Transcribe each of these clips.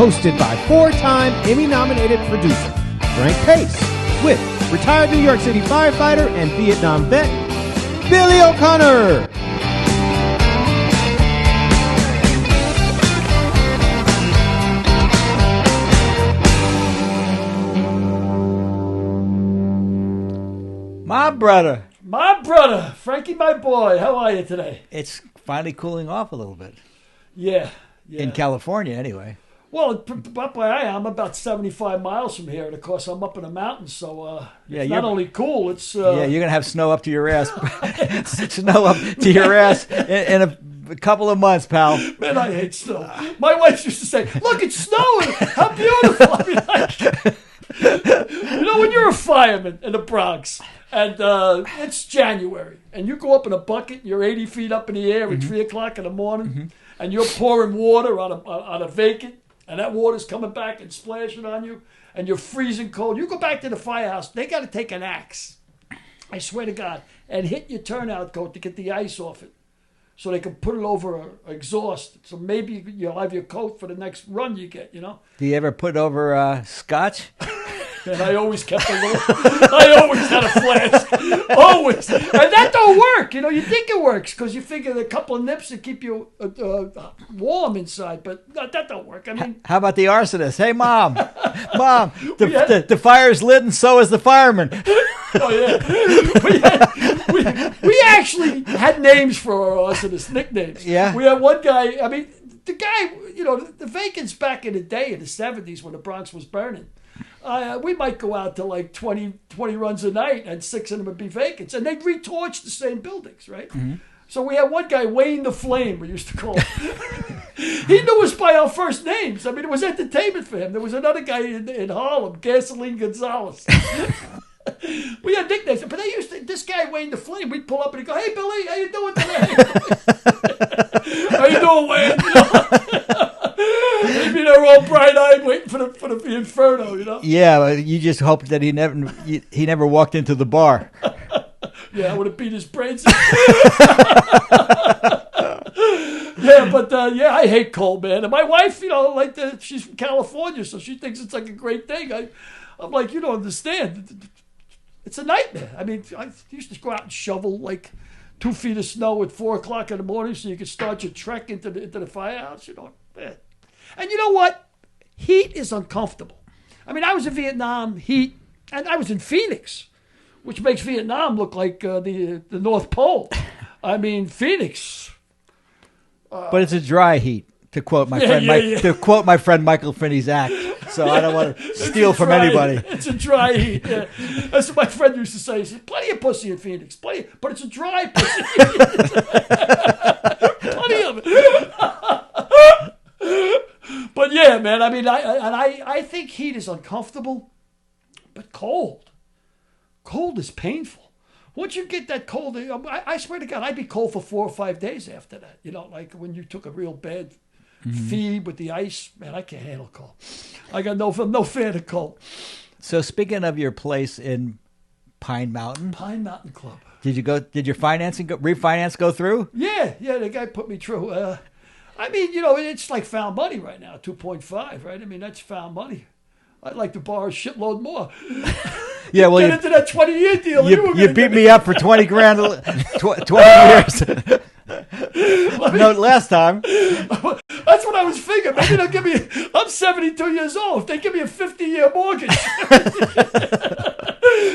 hosted by four-time Emmy-nominated producer Frank Pace, with retired New York City firefighter and Vietnam vet Billy O'Connor. My brother, Frankie, my boy. How are you today? It's finally cooling off a little bit. Yeah. In California, anyway. Well, up where I am, about 75 miles from here, and of course I'm up in the mountains, so it's not only cool, it's... you're going to have snow up to your ass. Snow up to your ass in a couple of months, pal. Man, I hate snow. My wife used to say, look, it's snowing. How beautiful. I mean, when you're a fireman in the Bronx, and it's January, and you go up in a bucket, you're 80 feet up in the air at 3 o'clock in the morning, and you're pouring water on a vacant, and that water's coming back and splashing on you, and you're freezing cold. You go back to the firehouse, they got to take an axe, I swear to God, and hit your turnout coat to get the ice off it, so they can put it over an exhaust. So maybe you'll have your coat for the next run you get, Do you ever put over scotch? And I always kept a little. I always had a flask. Always. And that don't work. You think it works because you figure a couple of nips to keep you warm inside. But that don't work. I mean. How about the arsonist? Hey, Mom. Mom, the fire's lit and so is the fireman. Oh, yeah. We actually had names for our arsonists, nicknames. Yeah. We had one guy. I mean, the guy, the vacants back in the day in the 70s when the Bronx was burning. We might go out to like 20 runs a night, and 6 of them would be vacants. And they'd retorch the same buildings, right? Mm-hmm. So we had one guy, Wayne the Flame, we used to call him. He knew us by our first names. I mean, it was entertainment for him. There was another guy in Harlem, Gasoline Gonzalez. We had nicknames. But this guy, Wayne the Flame, we'd pull up and he'd go, hey, Billy, how you doing today? How you doing, Wayne? He'd be there all bright-eyed waiting for the inferno, Yeah, but you just hoped that he never walked into the bar. Yeah, I would have beat his brains out. I hate cold, man. And my wife, she's from California, so she thinks it's like a great thing. I'm like, you don't understand. It's a nightmare. I mean, I used to go out and shovel like 2 feet of snow at 4 o'clock in the morning so you could start your trek into the firehouse, man. And you know what? Heat is uncomfortable. I mean, I was in Vietnam, heat, and I was in Phoenix, which makes Vietnam look like the North Pole. I mean, Phoenix. But it's a dry heat, to quote my friend Michael Finney's act. So I don't want to steal from anybody. It's a dry heat. Yeah. That's what my friend used to say. He said, plenty of pussy in Phoenix, but it's a dry pussy. Plenty of it. But yeah, man. I mean, I think heat is uncomfortable, but cold is painful. Once you get that cold, I swear to God, I'd be cold for 4 or 5 days after that. Like when you took a real bad feed with the ice, man, I can't handle cold. I got no fan of cold. So speaking of your place in Pine Mountain Club, did your refinance go through? Yeah, the guy put me through. I mean, it's like found money right now, 2.5, right? I mean, that's found money. I'd like to borrow a shitload more. Yeah, well, get into that 20-year deal. You beat me up for 20 grand, 20 years. No, last time. That's what I was figuring. Maybe they'll give me. I'm 72 years old. If they give me a 50-year mortgage,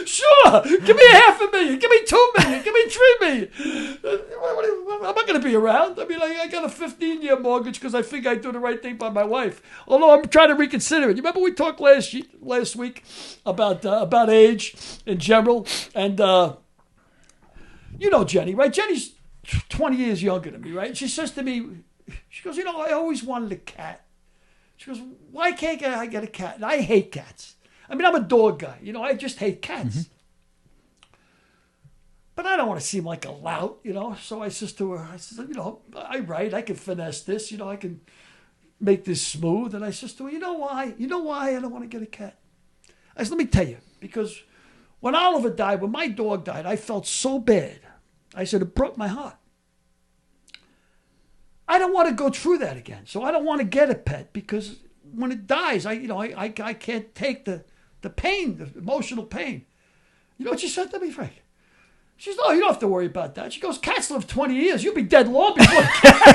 sure. Give me $500,000. Give me $2 million. Give me $3 million. I'm not going to be around. I mean, I got a 15-year mortgage because I think I do the right thing by my wife. Although I'm trying to reconsider it. You remember we talked last week about age in general, and Jenny, right? Jenny's 20 years younger than me, right? She says to me, she goes, I always wanted a cat. She goes, why can't I get a cat? And I hate cats. I mean, I'm a dog guy. I just hate cats. Mm-hmm. But I don't want to seem like a lout, So I says to her, I write, I can finesse this, I can make this smooth. And I says to her, you know why? I don't want to get a cat? I said, let me tell you, because when Oliver died, when my dog died, I felt so bad. I said, it broke my heart. I don't want to go through that again. So I don't want to get a pet because when it dies, I can't take the pain, the emotional pain. You know what she said to me, Frank? She says, no, you don't have to worry about that. She goes, cats live 20 years. You'll be dead long before the cat.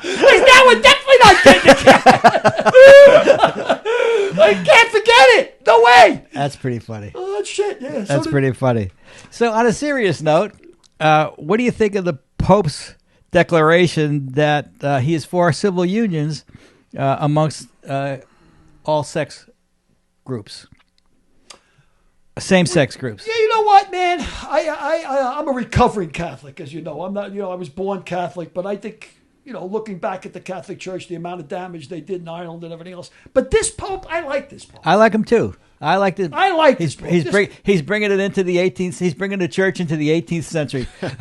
Now we're definitely not getting the cat. I can't forget it. No way. That's pretty funny. Oh, shit, yeah. That's pretty funny. So on a serious note, what do you think of the Pope's declaration that he is for civil unions amongst all sex groups? Same-sex groups. Yeah, you know what, man? I'm a recovering Catholic, as you know. I'm not, I was born Catholic, but I think, looking back at the Catholic Church, the amount of damage they did in Ireland and everything else. But this Pope, I like this Pope. I like him too. I like this. This Pope. He's bringing it into the 18th. He's bringing the church into the 18th century. Yeah.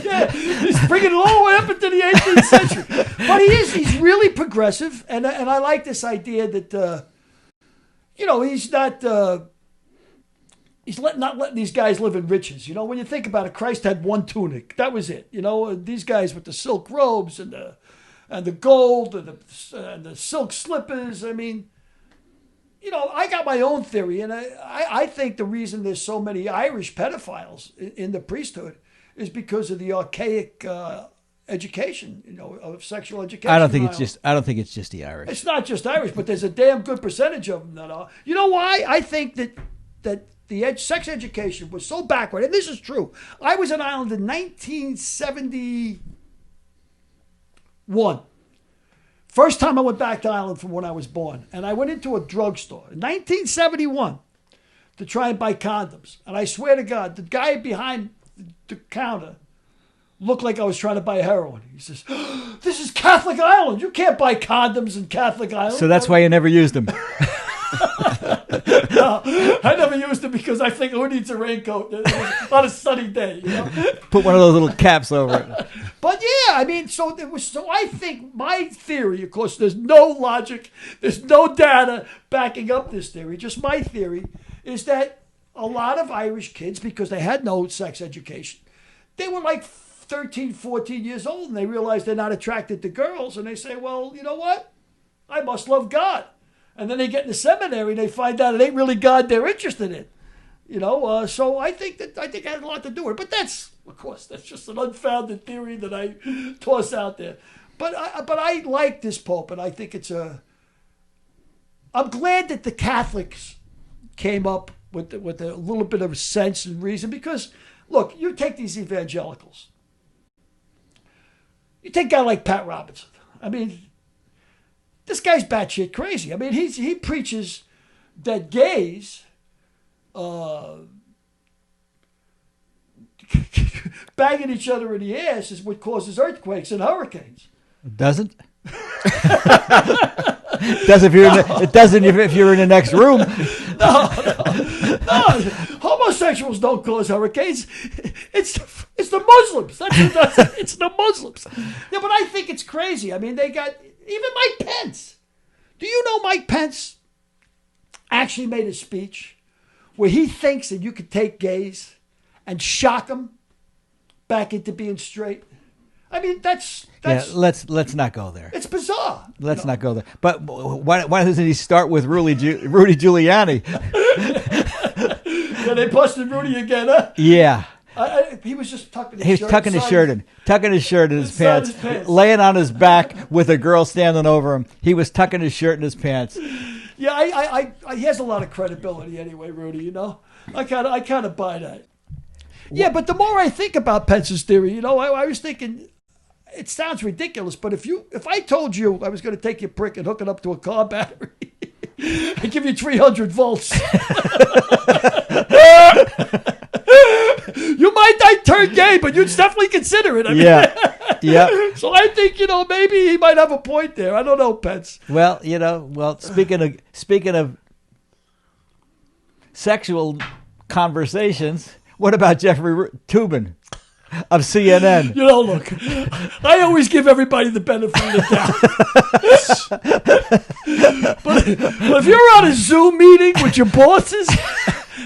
Yeah, he's bringing it all the way up into the 18th century. But he's really progressive, and I like this idea that. He's not. Not letting these guys live in riches. When you think about it, Christ had one tunic. That was it. These guys with the silk robes and the gold and the silk slippers. I mean, I got my own theory, and I think the reason there's so many Irish pedophiles in the priesthood is because of the archaic education, of sexual education. I don't think it's just the Irish. It's not just Irish, but there's a damn good percentage of them that are. You know why? I think that the sex education was so backward, and this is true. I was in Ireland in 1971. First time I went back to Ireland from when I was born, and I went into a drugstore in 1971 to try and buy condoms. And I swear to God, the guy behind the counter looked like I was trying to buy heroin. He says, "This is Catholic Ireland. You can't buy condoms in Catholic Ireland." So that's why you never used them. No, I never used them because I think who needs a raincoat on a sunny day? Put one of those little caps over it. But yeah, I mean, so I think my theory, of course, there's no logic, there's no data backing up this theory. Just my theory is that a lot of Irish kids, because they had no sex education, they were like 13, 14 years old, and they realize they're not attracted to girls, and they say, well, you know what? I must love God. And then they get in the seminary, and they find out it ain't really God they're interested in. So I think it had a lot to do with it. But that's just an unfounded theory that I toss out there. But I like this Pope, and I think I'm glad that the Catholics came up with a little bit of sense and reason, because, look, you take these evangelicals. You take a guy like Pat Robertson. I mean, this guy's batshit crazy. I mean, he preaches that gays banging each other in the ass is what causes earthquakes and hurricanes. It doesn't? It doesn't if you're in the next room. No. Homosexuals don't cause hurricanes. It's the Muslims. That's who does it. It's the Muslims. Yeah, but I think it's crazy. I mean, they got even Mike Pence. Do you know Mike Pence actually made a speech where he thinks that you could take gays and shock them back into being straight? I mean, that's let's not go there. It's bizarre. Let's not go there. But why doesn't he start with Rudy Giuliani? Yeah, they busted Rudy again, huh? Yeah. He was just tucking his shirt. He was tucking his shirt in his pants, laying on his back with a girl standing over him. He was tucking his shirt in his pants. Yeah, he has a lot of credibility anyway, Rudy. I kind of buy that. Yeah, but the more I think about Pence's theory, I was thinking, it sounds ridiculous, but if I told you I was going to take your prick and hook it up to a car battery and give you 300 volts, you might not turn gay, but you'd definitely consider it. I mean, yeah. So I think maybe he might have a point there. I don't know, Pence. Well, speaking of sexual conversations, what about Jeffrey Toobin of CNN? Look, I always give everybody the benefit of the doubt. but if you're on a Zoom meeting with your bosses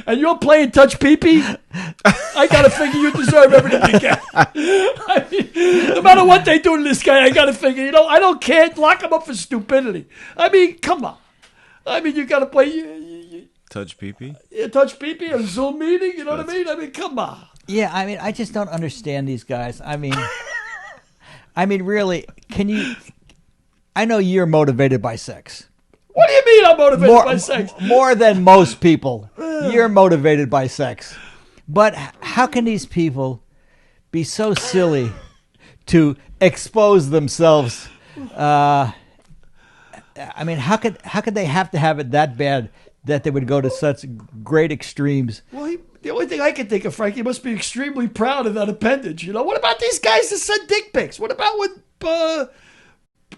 and you're playing touch pee-pee, I gotta figure you deserve everything you get. I mean, no matter what they do to this guy, I gotta figure. I don't care. Lock him up for stupidity. I mean, come on. I mean, you gotta play. Touch pee-pee? Touch pee-pee, a Zoom meeting. You know what I mean? I mean, come on. Yeah, I mean, I just don't understand these guys. I mean, really, can you? I know you're motivated by sex. What do you mean I'm motivated by sex? More than most people. You're motivated by sex. But how can these people be so silly to expose themselves? I mean, how could they have to have it that bad that they would go to such great extremes? Well, the only thing I can think of, Frank, he must be extremely proud of that appendage. What about these guys that send dick pics? What about when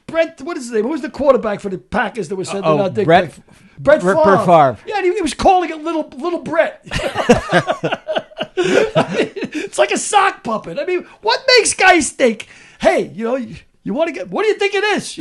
Brent, what is his name? Who was the quarterback for the Packers that was sending out dick pics? Brett Favre. Yeah, and he was calling it little Brett. I mean, it's like a sock puppet. I mean, what makes guys think, hey, you want to get, what do you think it is?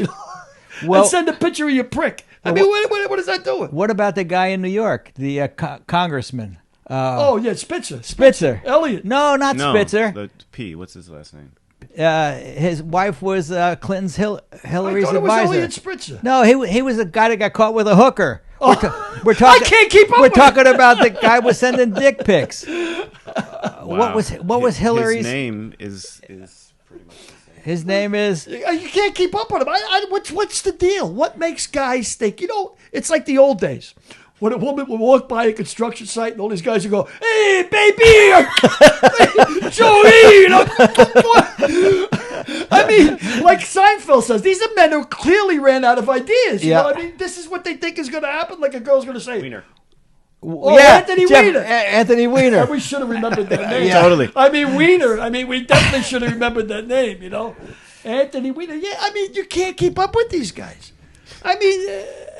Well, and send a picture of your prick. I mean, what is that doing? What about the guy in New York, the congressman? Spitzer. Elliott. No, not Spitzer. The P. What's his last name? His wife was Clinton's Hillary's I thought advisor. It was Elliott Spitzer. No, he was the guy that got caught with a hooker. We're talking. I can't keep up. We're talking about the guy was sending dick pics. What was Hillary's His name is pretty much the same. His name is. You can't keep up with him. What's the deal? What makes guys think? It's like the old days. When a woman would walk by a construction site and all these guys would go, hey, baby, Joey, I mean, like Seinfeld says, these are men who clearly ran out of ideas. You know what I mean? This is what they think is going to happen. Like a girl's going to say, Wiener. Anthony Weiner. Anthony Weiner. And we should have remembered that name. Yeah. Totally. I mean, Weiner. I mean, we definitely should have remembered that name, Anthony Weiner. Yeah, I mean, you can't keep up with these guys. I mean.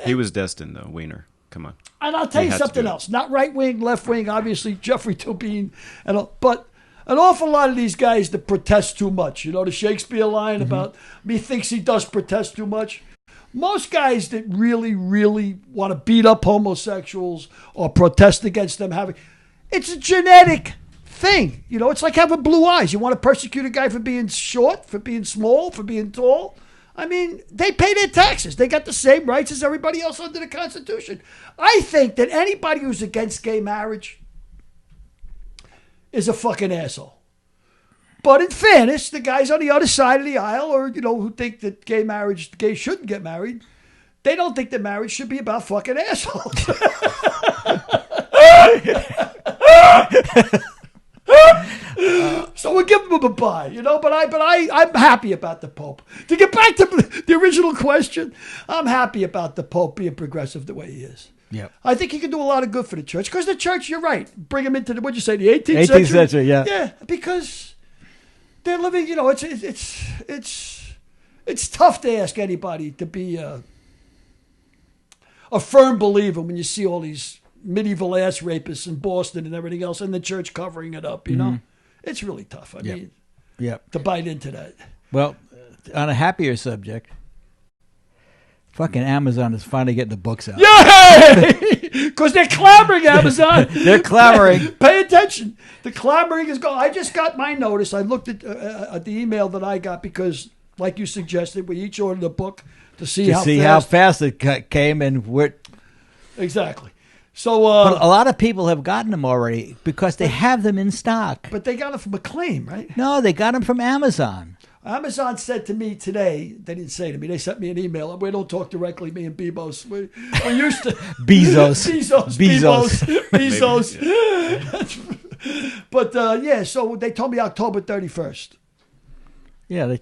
He was destined, though, Weiner. Come on. And I'll tell you something else. Not right wing, left wing, obviously, Jeffrey Toobin, but an awful lot of these guys that protest too much. The Shakespeare line about me thinks he does protest too much. Most guys that really, really want to beat up homosexuals or protest against them it's a genetic thing. It's like having blue eyes. You want to persecute a guy for being short, for being small, for being tall. I mean, they pay their taxes. They got the same rights as everybody else under the Constitution. I think that anybody who's against gay marriage is a fucking asshole. But in fairness, the guys on the other side of the aisle, or who think that gays shouldn't get married, they don't think that marriage should be about fucking assholes. So we'll give them a bye, But I'm happy about the Pope. To get back to the original question, I'm happy about the Pope being progressive the way he is. Yeah, I think he can do a lot of good for the church. Because the church, you're right, bring them into the 18th century. 18th century, yeah. Yeah, because they're living. It's tough to ask anybody to be a firm believer when you see all these medieval ass rapists in Boston and everything else, and the church covering it up. It's really tough. I mean, to bite into that. Well, on a happier subject, fucking Amazon is finally getting the books out. Yay! Because they're clamoring, Amazon. They're clamoring. Pay attention. The clamoring is going. I just got my notice. I looked at the email that I got because, like you suggested, we each ordered a book to see how fast it came and where. Exactly. So, but a lot of people have gotten them already because they have them in stock. But they got them from Acclaim, right? No, they got them from Amazon. Amazon said to me today, they didn't say to me, they sent me an email. We don't talk directly, me and Bebos. We're used to... Bezos. But, so they told me October 31st. Yeah, they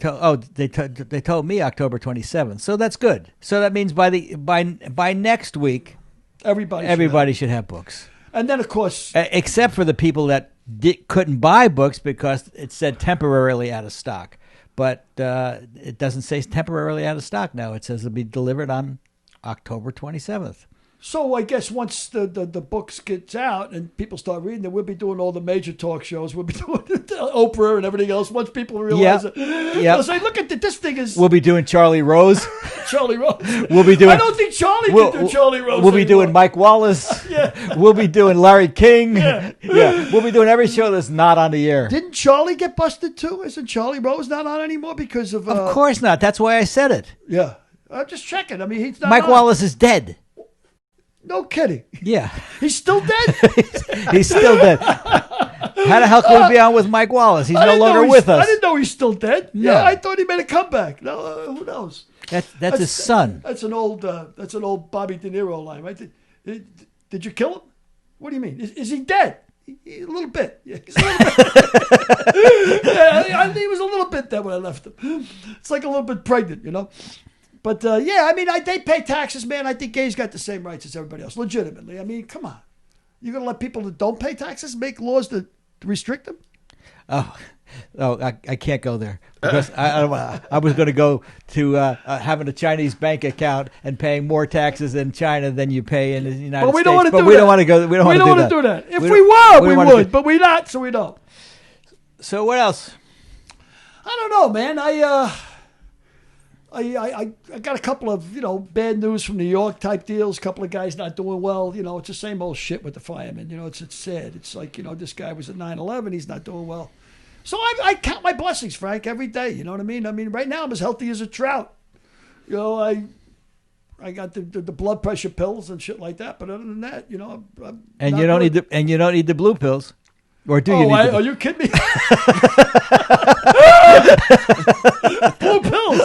told me October 27th. So that's good. So that means by next week... Everybody should have books. And then, of course... except for the people that couldn't buy books because it said temporarily out of stock. But it doesn't say temporarily out of stock now. It says it'll be delivered on October 27th. So I guess once the books gets out and people start reading them, we'll be doing all the major talk shows. We'll be doing Oprah and everything else. Once people realize it, they'll say, "Look at this thing is." We'll be doing Charlie Rose. Charlie Rose. We'll be doing. I don't think Charlie can do Charlie Rose. We'll be doing Mike Wallace. Yeah. We'll be doing Larry King. Yeah. We'll be doing every show that's not on the air. Didn't Charlie get busted too? Isn't Charlie Rose not on anymore because of? Of course not. That's why I said it. Yeah. I'm just checking. I mean, he's not. Mike Wallace is dead. No kidding. Yeah. He's still dead? He's still dead. How the hell can we be on with Mike Wallace? He's no longer with us. I didn't know he's still dead. No. Yeah, I thought he made a comeback. No, who knows? That's his son. That's an old Bobby De Niro line, right? Did you kill him? What do you mean? Is he dead? A little bit. Yeah, he's a little bit. Yeah, he was a little bit dead when I left him. It's like a little bit pregnant, you know? But, yeah, I mean, they pay taxes, man. I think gays got the same rights as everybody else, legitimately. I mean, come on. You're going to let people that don't pay taxes make laws to restrict them? Oh, I can't go there because I was going to go to having a Chinese bank account and paying more taxes in China than you pay in the United States. But we don't want to do that. We don't want to go. We don't want to do that. If we were, we would, but we're not, so we don't. So what else? I don't know, man. I got a couple of, bad news from New York type deals. A couple of guys not doing well. It's the same old shit with the firemen. It's sad. It's like, this guy was at 9/11. He's not doing well. So I count my blessings, Frank, every day. You know what I mean? I mean, right now I'm as healthy as a trout. I got the blood pressure pills and shit like that. But other than that, and you don't need the blue pills. Or do you? Are you kidding me? Blue pills.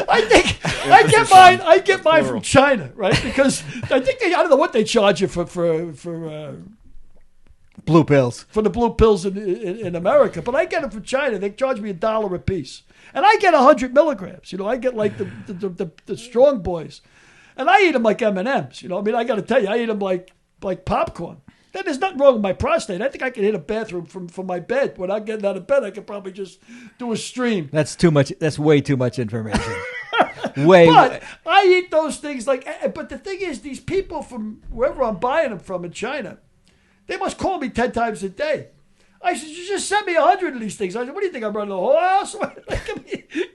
I get mine from China, right? Because I think I don't know what they charge you for blue pills. For the blue pills in America, but I get them from China. They charge me $1 a piece, and I get 100 milligrams. I get like the strong boys, and I eat them like M&Ms. I mean, I got to tell you, I eat them like popcorn. Then there's nothing wrong with my prostate. I think I can hit a bathroom from my bed. Without getting out of bed, I could probably just do a stream. That's too much. That's way too much information. But I eat those things but the thing is, these people from wherever I'm buying them from in China, they must call me 10 times a day. I said, you just sent me 100 of these things. I said, what do you think, I'm running the whole house?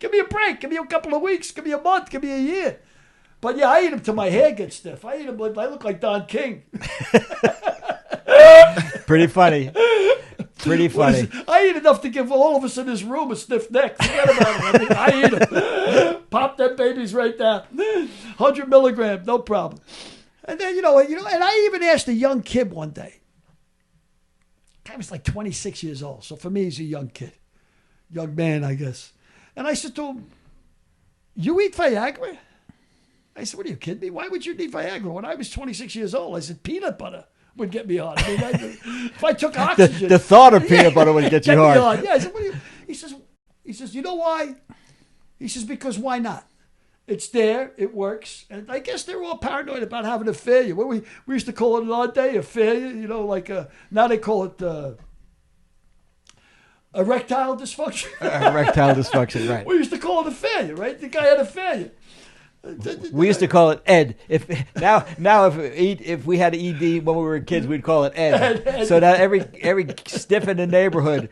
Give me a break. Give me a couple of weeks. Give me a month. Give me a year. But yeah, I eat them till my hair gets stiff. I eat them like I look like Don King. Pretty funny. Pretty funny. I eat enough to give all of us in this room a stiff neck. Forget about it. I eat them. Pop them babies right down. 100 milligrams, no problem. And then, and I even asked a young kid one day. Guy was like 26 years old. So for me, he's a young kid. Young man, I guess. And I said to him, you eat Viagra? I said, what are you kidding me? Why would you need Viagra? When I was 26 years old, I said, peanut butter would get me hard. I mean, if I took oxygen. The thought of peanut butter would get you hard. Yeah, I said, what are you? He says, you know why? He says, because why not? It's there, it works. And I guess they're all paranoid about having a failure. We used to call it in our day a failure, now they call it erectile dysfunction. Erectile dysfunction, right. We used to call it a failure, right? The guy had a failure. We used to call it Ed. If we had ED when we were kids, we'd call it Ed. So that every stiff in the neighborhood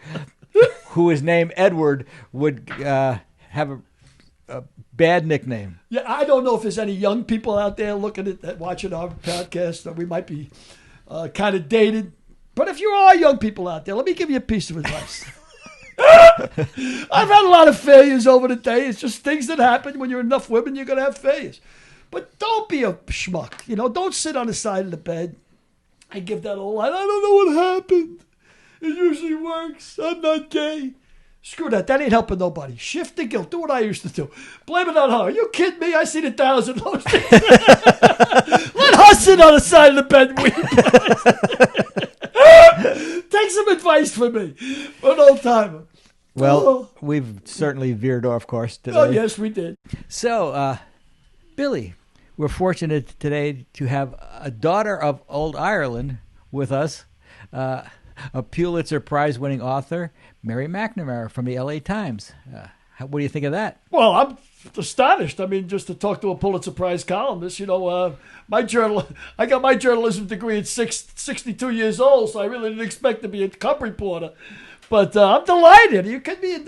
who is named Edward would have a bad nickname. Yeah, I don't know if there's any young people out there looking at watching our podcast that we might be kind of dated. But if you are young people out there, let me give you a piece of advice. I've had a lot of failures over the day. It's just things that happen. When you're enough women, you're going to have failures. But don't be a schmuck. Don't sit on the side of the bed and give that old line. I don't know what happened. It usually works. I'm not gay. Screw that. That ain't helping nobody. Shift the guilt. Do what I used to do. Blame it on her. Are you kidding me? I seen 1,000 of those things. Let her sit on the side of the bed and weep. Take some advice from me. An old timer. Well, we've certainly veered off course today. Oh, yes, we did. So, Billy, we're fortunate today to have a daughter of Old Ireland with us, a Pulitzer Prize-winning author, Mary McNamara from the LA Times. What do you think of that? Well, I'm astonished. I mean, just to talk to a Pulitzer Prize columnist, I got my journalism degree at 62 years old, so I really didn't expect to be a cub reporter. But I'm delighted. You can be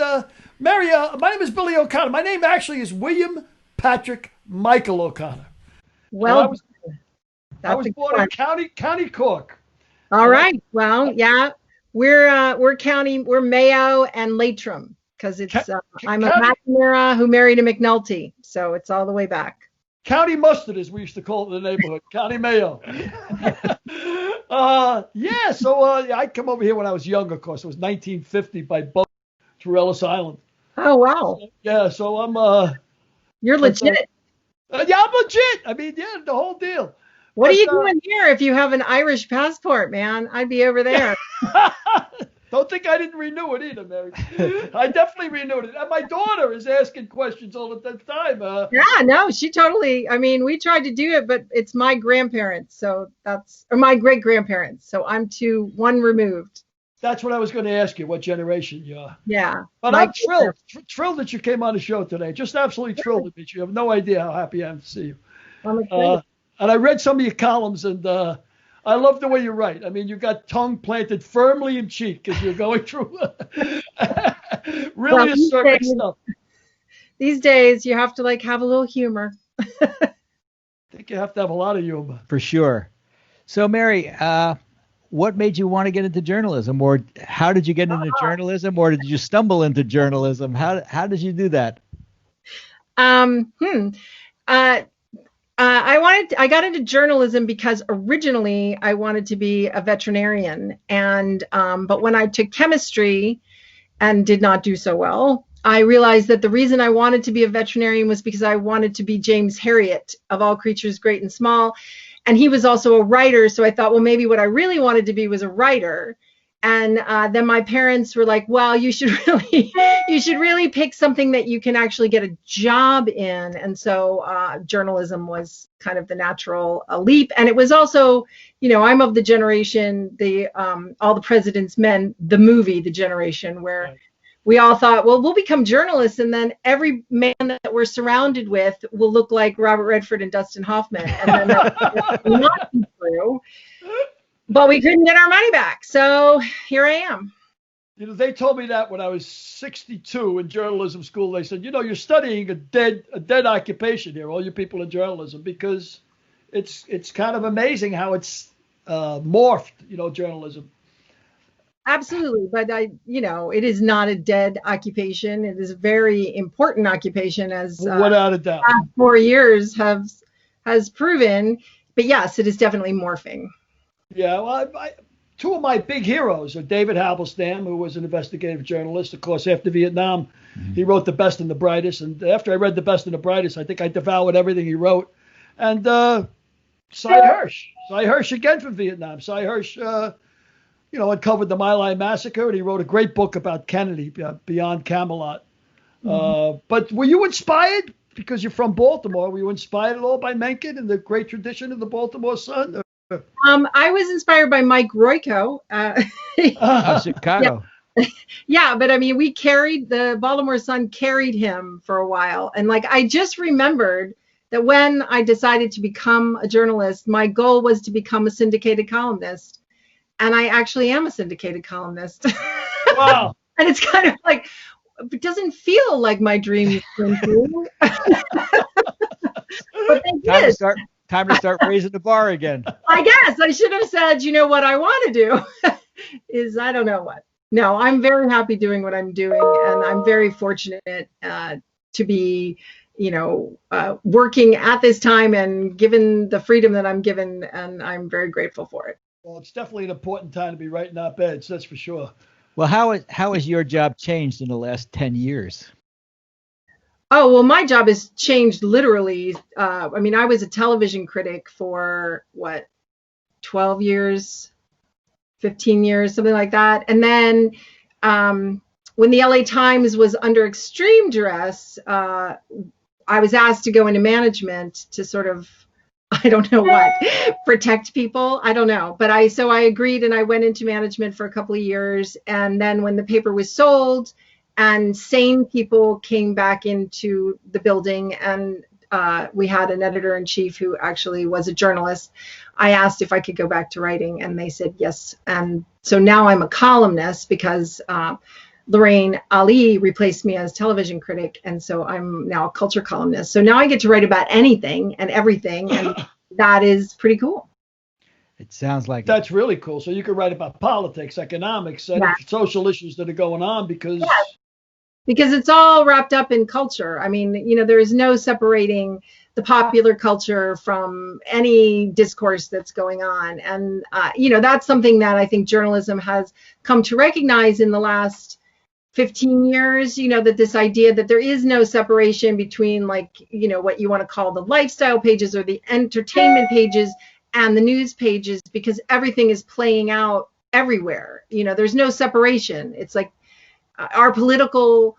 Mary. My name is Billy O'Connor. My name actually is William Patrick Michael O'Connor. Well, I was born in County Cork. All right. Well, yeah, we're Mayo and Leitrim because I'm a McNamara who married a McNulty, so it's all the way back. County Mustard, as we used to call it in the neighborhood, County Mayo. I come over here when I was young, of course. It was 1950 by boat through Ellis Island. Oh, wow. So I'm... You're legit. I'm legit. I mean, the whole deal. What are you doing here if you have an Irish passport, man? I'd be over there. Don't think I didn't renew it either, Mary. I definitely renewed it. And my daughter is asking questions all the time. Yeah, no, she totally. I mean, we tried to do it, but it's my grandparents, or my great grandparents. So I'm one removed. That's what I was going to ask you, what generation you are. Yeah. But I'm thrilled that you came on the show today. Just absolutely thrilled to meet you. You have no idea how happy I am to see you. I'm excited. And I read some of your columns, and I love the way you write. I mean, you got tongue planted firmly in cheek as you're going through really acerbic stuff. These days, you have to have a little humor. I think you have to have a lot of humor. For sure. So, Mary, what made you want to get into journalism, or how did you get into journalism, or did you stumble into journalism? How did you do that? I got into journalism because originally I wanted to be a veterinarian, but when I took chemistry and did not do so well, I realized that the reason I wanted to be a veterinarian was because I wanted to be James Herriot of All Creatures Great and Small, and he was also a writer. So I thought, well, maybe what I really wanted to be was a writer. And then my parents were like, well, you should really pick something that you can actually get a job in. And so journalism was kind of the natural leap. And it was also, I'm of the generation, All the President's Men, the movie, the generation where we all thought, well, we'll become journalists, and then every man that we're surrounded with will look like Robert Redford and Dustin Hoffman. And then that's not true. But we couldn't get our money back. So here I am. They told me that when I was 62 in journalism school. They said, you're studying a dead occupation here, all you people in journalism, because it's kind of amazing how it's morphed, journalism. Absolutely. But it is not a dead occupation. It is a very important occupation, as without a doubt. The past 4 years has proven. But yes, it is definitely morphing. Yeah, well, two of my big heroes are David Halberstam, who was an investigative journalist. Of course, after Vietnam, he wrote The Best and the Brightest. And after I read The Best and the Brightest, I think I devoured everything he wrote. And Cy Hirsch again from Vietnam. Cy Hirsch, uncovered the My Lai massacre, and he wrote a great book about Kennedy, Beyond Camelot. But were you inspired, because you're from Baltimore, were you inspired at all by Mencken and the great tradition of the Baltimore Sun? I was inspired by Mike Royko. Chicago. Yeah, but I mean, the Baltimore Sun carried him for a while. And I just remembered that when I decided to become a journalist, my goal was to become a syndicated columnist. And I actually am a syndicated columnist. Wow. And it's kind of it doesn't feel like my dream came true. But they did. Time to start raising the bar again. I guess I should have said, what I want to do is I don't know what. No, I'm very happy doing what I'm doing, and I'm very fortunate to be, working at this time and given the freedom that I'm given, and I'm very grateful for it. Well, it's definitely an important time to be writing op-eds, that's for sure. Well, how has your job changed in the last 10 years? Oh, well, my job has changed literally. I was a television critic for 12 years, 15 years, something like that. And then when the LA Times was under extreme duress, I was asked to go into management to sort of, I don't know what, protect people. I don't know. But so I agreed, and I went into management for a couple of years. And then when the paper was sold, and sane people came back into the building, and we had an editor-in-chief who actually was a journalist. I asked if I could go back to writing, and they said yes. And so now I'm a columnist because Lorraine Ali replaced me as television critic, and so I'm now a culture columnist. So now I get to write about anything and everything, and that is pretty cool. It sounds like That's really cool. So you can write about politics, economics, and social issues that are going on because it's all wrapped up in culture. I mean, there is no separating the popular culture from any discourse that's going on. And, that's something that I think journalism has come to recognize in the last 15 years, that this idea that there is no separation between what you want to call the lifestyle pages or the entertainment pages and the news pages, because everything is playing out everywhere. There's no separation. It's like our political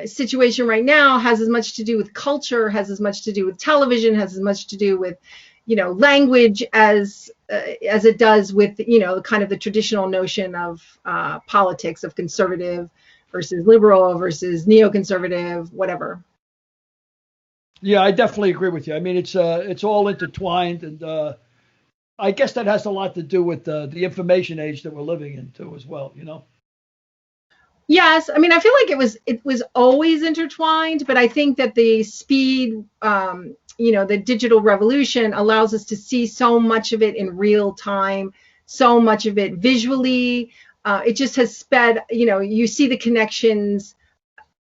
situation right now has as much to do with culture, has as much to do with television, has as much to do with, language as it does with, kind of the traditional notion of politics, of conservative versus liberal versus neoconservative, whatever. Yeah, I definitely agree with you. I mean, it's all intertwined, and I guess that has a lot to do with the information age that we're living in too, as well. Yes, I mean, I feel like it was always intertwined, but I think that the speed, the digital revolution allows us to see so much of it in real time, so much of it visually. It just has sped. You see the connections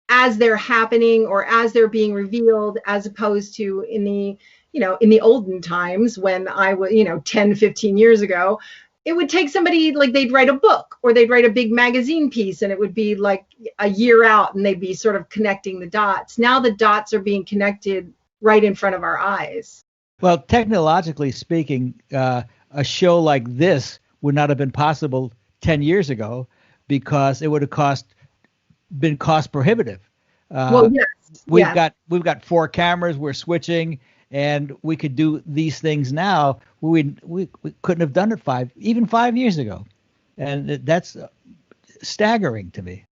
as they're happening or as they're being revealed, as opposed to in the olden times when I was, 10, 15 years ago. It would take somebody, like, they'd write a book or they'd write a big magazine piece, and it would be like a year out, and they'd be sort of connecting the dots. Now the dots are being connected right in front of our eyes. Well, technologically speaking, a show like this would not have been possible 10 years ago because it would have been cost prohibitive. Well, yes. We've got 4 cameras, we're switching, and we could do these things now. We couldn't have done it 5 years ago, and that's staggering to me.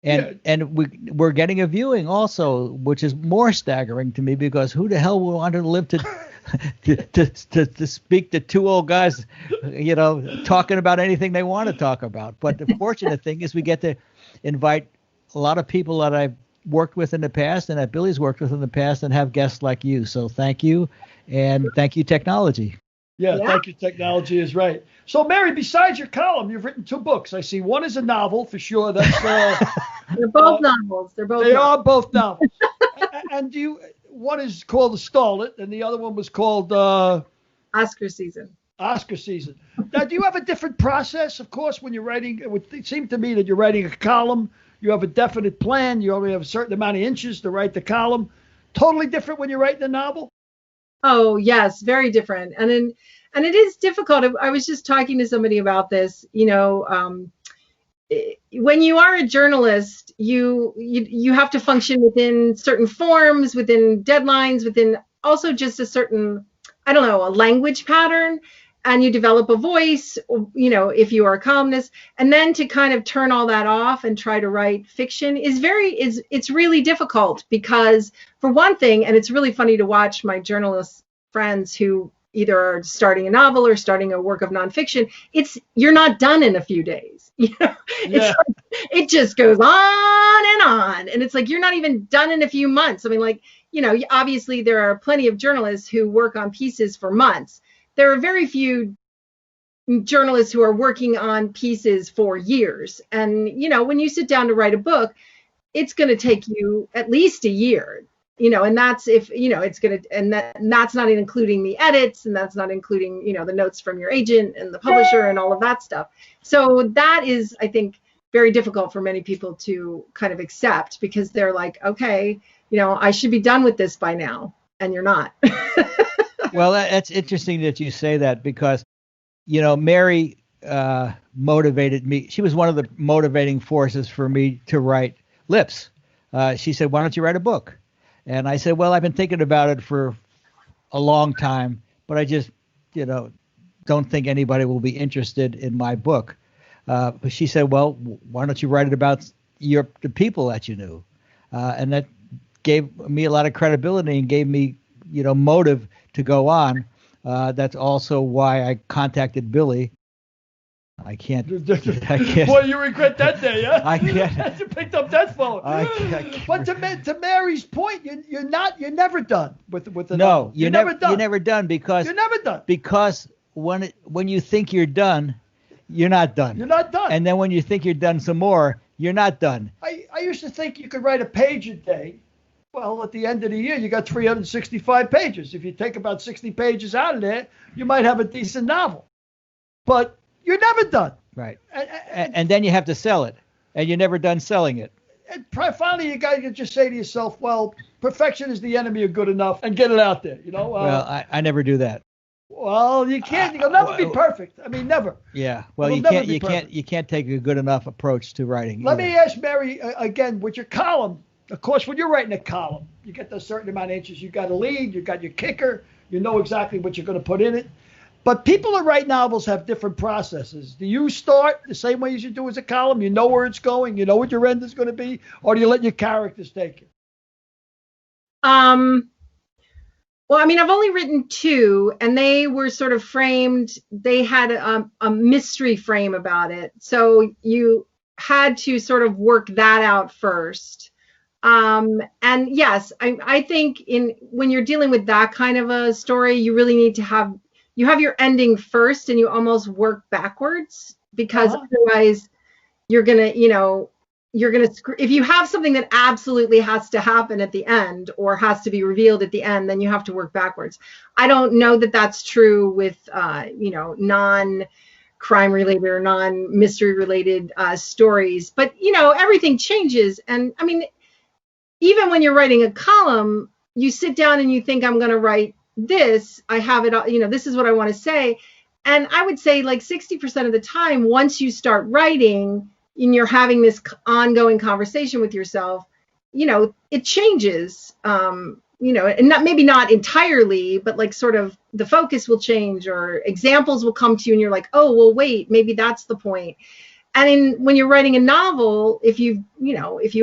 And we're getting a viewing also, which is more staggering to me, because who the hell would want to live to speak to 2 old guys, talking about anything they want to talk about? But the fortunate thing is we get to invite a lot of people that I've worked with in the past and that Billy's worked with in the past, and have guests like you. So thank you, and thank you, technology. Yeah, thank you, technology is right. So, Mary, besides your column, you've written 2 books. I see one is a novel, for sure. That's They're both novels. They are both novels. And one is called The Starlet, and the other one was called Oscar Season. Oscar Season. Now, do you have a different process? Of course, when you're writing, it would seem to me that you're writing a column. You have a definite plan. You only have a certain amount of inches to write the column. Totally different when you're writing a novel? Oh, yes, very different. And it is difficult. I was just talking to somebody about this. When you are a journalist, you have to function within certain forms, within deadlines, within also just a certain, a language pattern. And you develop a voice, if you are a columnist, and then to kind of turn all that off and try to write fiction it's really difficult, because for one thing, and it's really funny to watch my journalist friends who either are starting a novel or starting a work of nonfiction, you're not done in a few days. It just goes on, and it's like you're not even done in a few months. I mean, obviously there are plenty of journalists who work on pieces for months. There are very few journalists who are working on pieces for years. And, when you sit down to write a book, it's going to take you at least a year, and that's if, it's going to, and that's not including the edits, and that's not including, the notes from your agent and the publisher and all of that stuff. So that is, I think, very difficult for many people to kind of accept, because they're like, okay, I should be done with this by now, and you're not. Well, that's interesting that you say that, because, Mary motivated me. She was one of the motivating forces for me to write Lips. She said, "Why don't you write a book?" And I said, "Well, I've been thinking about it for a long time, but I just, don't think anybody will be interested in my book." But she said, "Well, why don't you write it about, the people that you knew, and that gave me a lot of credibility and gave me, motive to go on. That's also why I contacted Billy. I can't. Boy, you regret that day, yeah? I can't. You picked up that phone. I can't. But to Mary's point, you're never done with the No, novel. you're never done. You're never done because you're never done. Because when you think you're done, you're not done. You're not done. And then when you think you're done some more, you're not done. I used to think you could write a page a day. Well, at the end of the year, you got 365 pages. If you take about 60 pages out of there, you might have a decent novel. But you're never done. Right. And then you have to sell it, and you're never done selling it. And finally, you got to just say to yourself, well, perfection is the enemy of good enough, and get it out there. Well, I never do that. Well, you can't. You'll never be perfect. I mean, never. Yeah. Well, It'll you never can't. be You perfect. can't. You can't take a good enough approach to writing. Let either. me ask Mary again with your column. Of course, when you're writing a column, you get a certain amount of inches. You got a lead. You got your kicker. You know exactly what you're going to put in it. But people that write novels have different processes. Do you start the same way as you do as a column? You know where it's going. You know what your end is going to be, or do you let your characters take it? Well, I mean, I've only written 2, and they were sort of framed. They had a mystery frame about it, so you had to sort of work that out first. And yes, I think when you're dealing with that kind of a story, you really need to have your ending first, and you almost work backwards, because otherwise you're gonna if you have something that absolutely has to happen at the end or has to be revealed at the end, then you have to work backwards. I don't know that that's true with non-crime related or non-mystery related stories, but everything changes. And I mean, even when you're writing a column, you sit down and you think, I'm going to write this. I have it, this is what I want to say. And I would say like 60% of the time, once you start writing and you're having this ongoing conversation with yourself, it changes, and maybe not entirely, but like sort of the focus will change, or examples will come to you and you're like, oh, well, wait, maybe that's the point. And when you're writing a novel, if you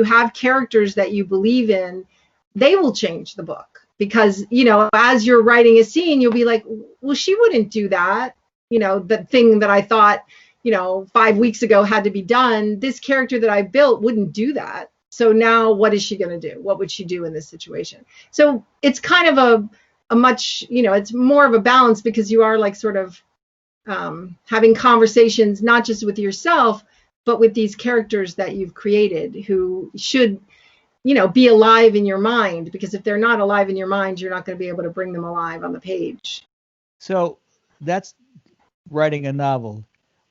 have characters that you believe in, they will change the book, because, as you're writing a scene, you'll be like, well, she wouldn't do that. The thing that I thought, 5 weeks ago had to be done. This character that I built wouldn't do that. So now what is she going to do? What would she do in this situation? So it's kind of a much, it's more of a balance, because you are like sort of having conversations, not just with yourself, but with these characters that you've created, who should, be alive in your mind, because if they're not alive in your mind, you're not going to be able to bring them alive on the page. So that's writing a novel.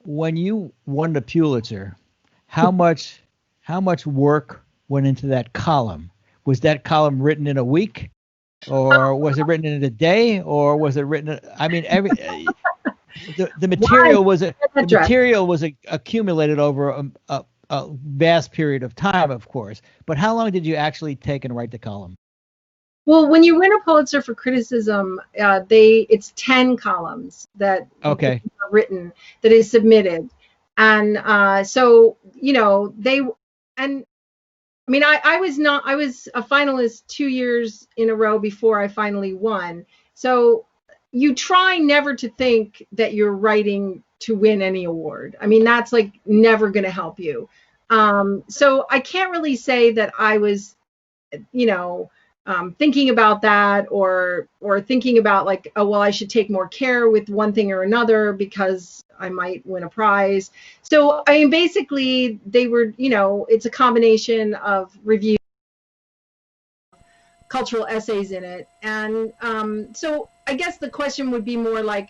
When you won the Pulitzer, how much work went into that column? Was that column written in a week, or was it written in a day, or was it written? I mean, the material was accumulated over a vast period of time, of course. But how long did you actually take and write the column? Well, when you win a Pulitzer for criticism, it's 10 columns that are written, that is submitted. And I was a finalist 2 years in a row before I finally won. So you try never to think that you're writing to win any award. I mean, that's like never going to help you. So I can't really say that I was, thinking about that, or thinking about like, oh, well, I should take more care with one thing or another because I might win a prize. So, I mean, basically they were, it's a combination of review, cultural essays in it. And so I guess the question would be more like,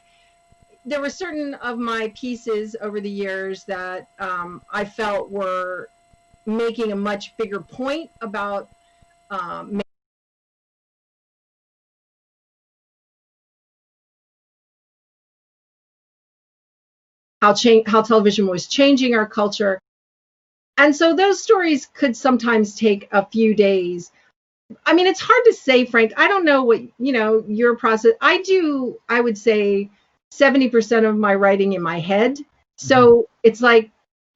there were certain of my pieces over the years that I felt were making a much bigger point about how television was changing our culture. And so those stories could sometimes take a few days. I mean, it's hard to say, Frank. I don't know what, your process. I would say 70% of my writing in my head. So it's like,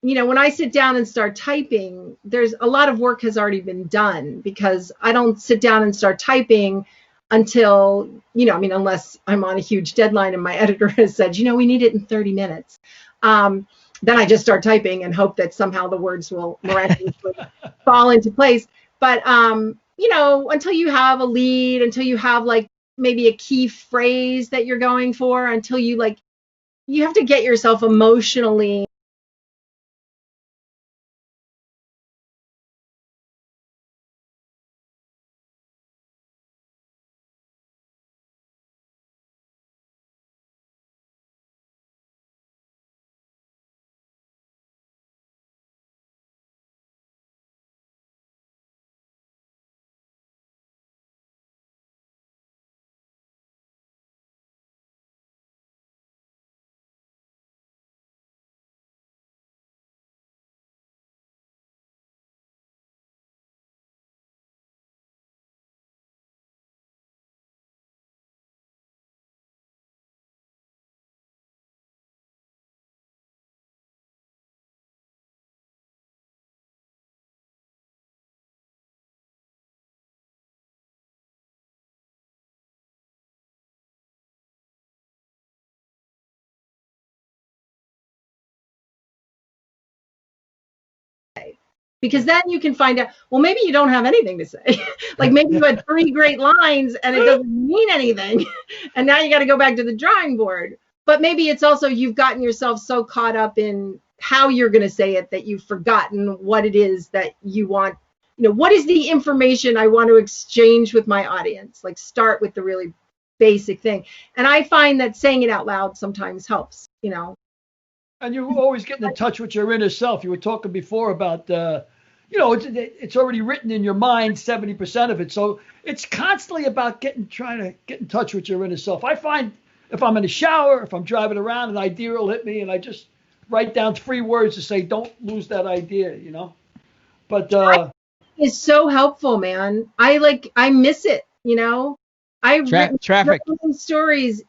when I sit down and start typing, there's a lot of work has already been done, because I don't sit down and start typing until, unless I'm on a huge deadline and my editor has said, we need it in 30 minutes. Then I just start typing and hope that somehow the words will miraculously fall into place. But, until you have a lead, until you have like maybe a key phrase that you're going for, until you have to get yourself emotionally because then you can find out, well, maybe you don't have anything to say. Like maybe you had 3 great lines and it doesn't mean anything. And now you got to go back to the drawing board. But maybe it's also you've gotten yourself so caught up in how you're going to say it that you've forgotten what it is that you want. What is the information I want to exchange with my audience? Like start with the really basic thing. And I find that saying it out loud sometimes helps, And you're always getting in touch with your inner self. You were talking before about, it's already written in your mind, 70% of it. So it's constantly about trying to get in touch with your inner self. I find if I'm in the shower, if I'm driving around, an idea will hit me, and I just write down 3 words to say, don't lose that idea, But it's so helpful, man. I miss it, I've written stories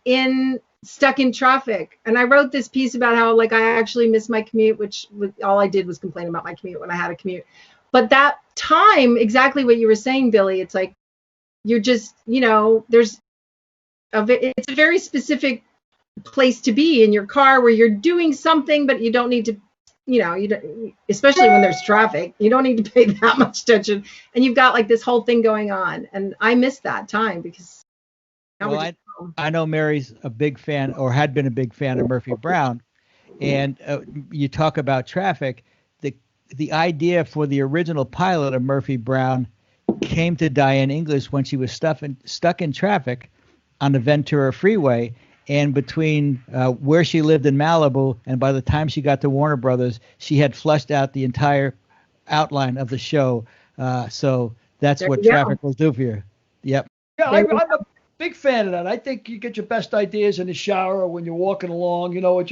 stuck in traffic. And I wrote this piece about how I actually miss my commute, which all I did was complain about my commute when I had a commute. But that time, exactly what you were saying, Billy, it's like you're just, it's a very specific place to be in your car where you're doing something, but you don't need to, you don't, especially when there's traffic, you don't need to pay that much attention. And you've got this whole thing going on. And I miss that time because I know Mary's a big fan, or had been a big fan, of Murphy Brown, and you talk about traffic. The idea for the original pilot of Murphy Brown came to Diane English when she was stuck in traffic on the Ventura Freeway, and between where she lived in Malibu and by the time she got to Warner Brothers, she had flushed out the entire outline of the show. So that's what traffic will do for you. Yep. Yeah, I'm a big fan of that. I think you get your best ideas in the shower or when you're walking along. It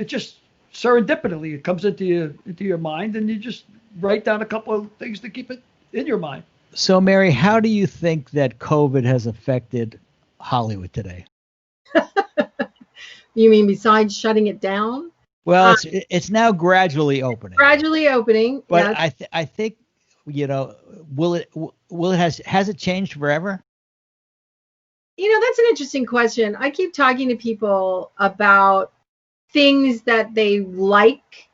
just serendipitously it comes into your mind, and you just write down a couple of things to keep it in your mind. So, Mary, how do you think that COVID has affected Hollywood today? You mean besides shutting it down? Well, it's now gradually opening. Gradually opening, but yes. I think will it has it changed forever? That's an interesting question. I keep talking to people about things that they like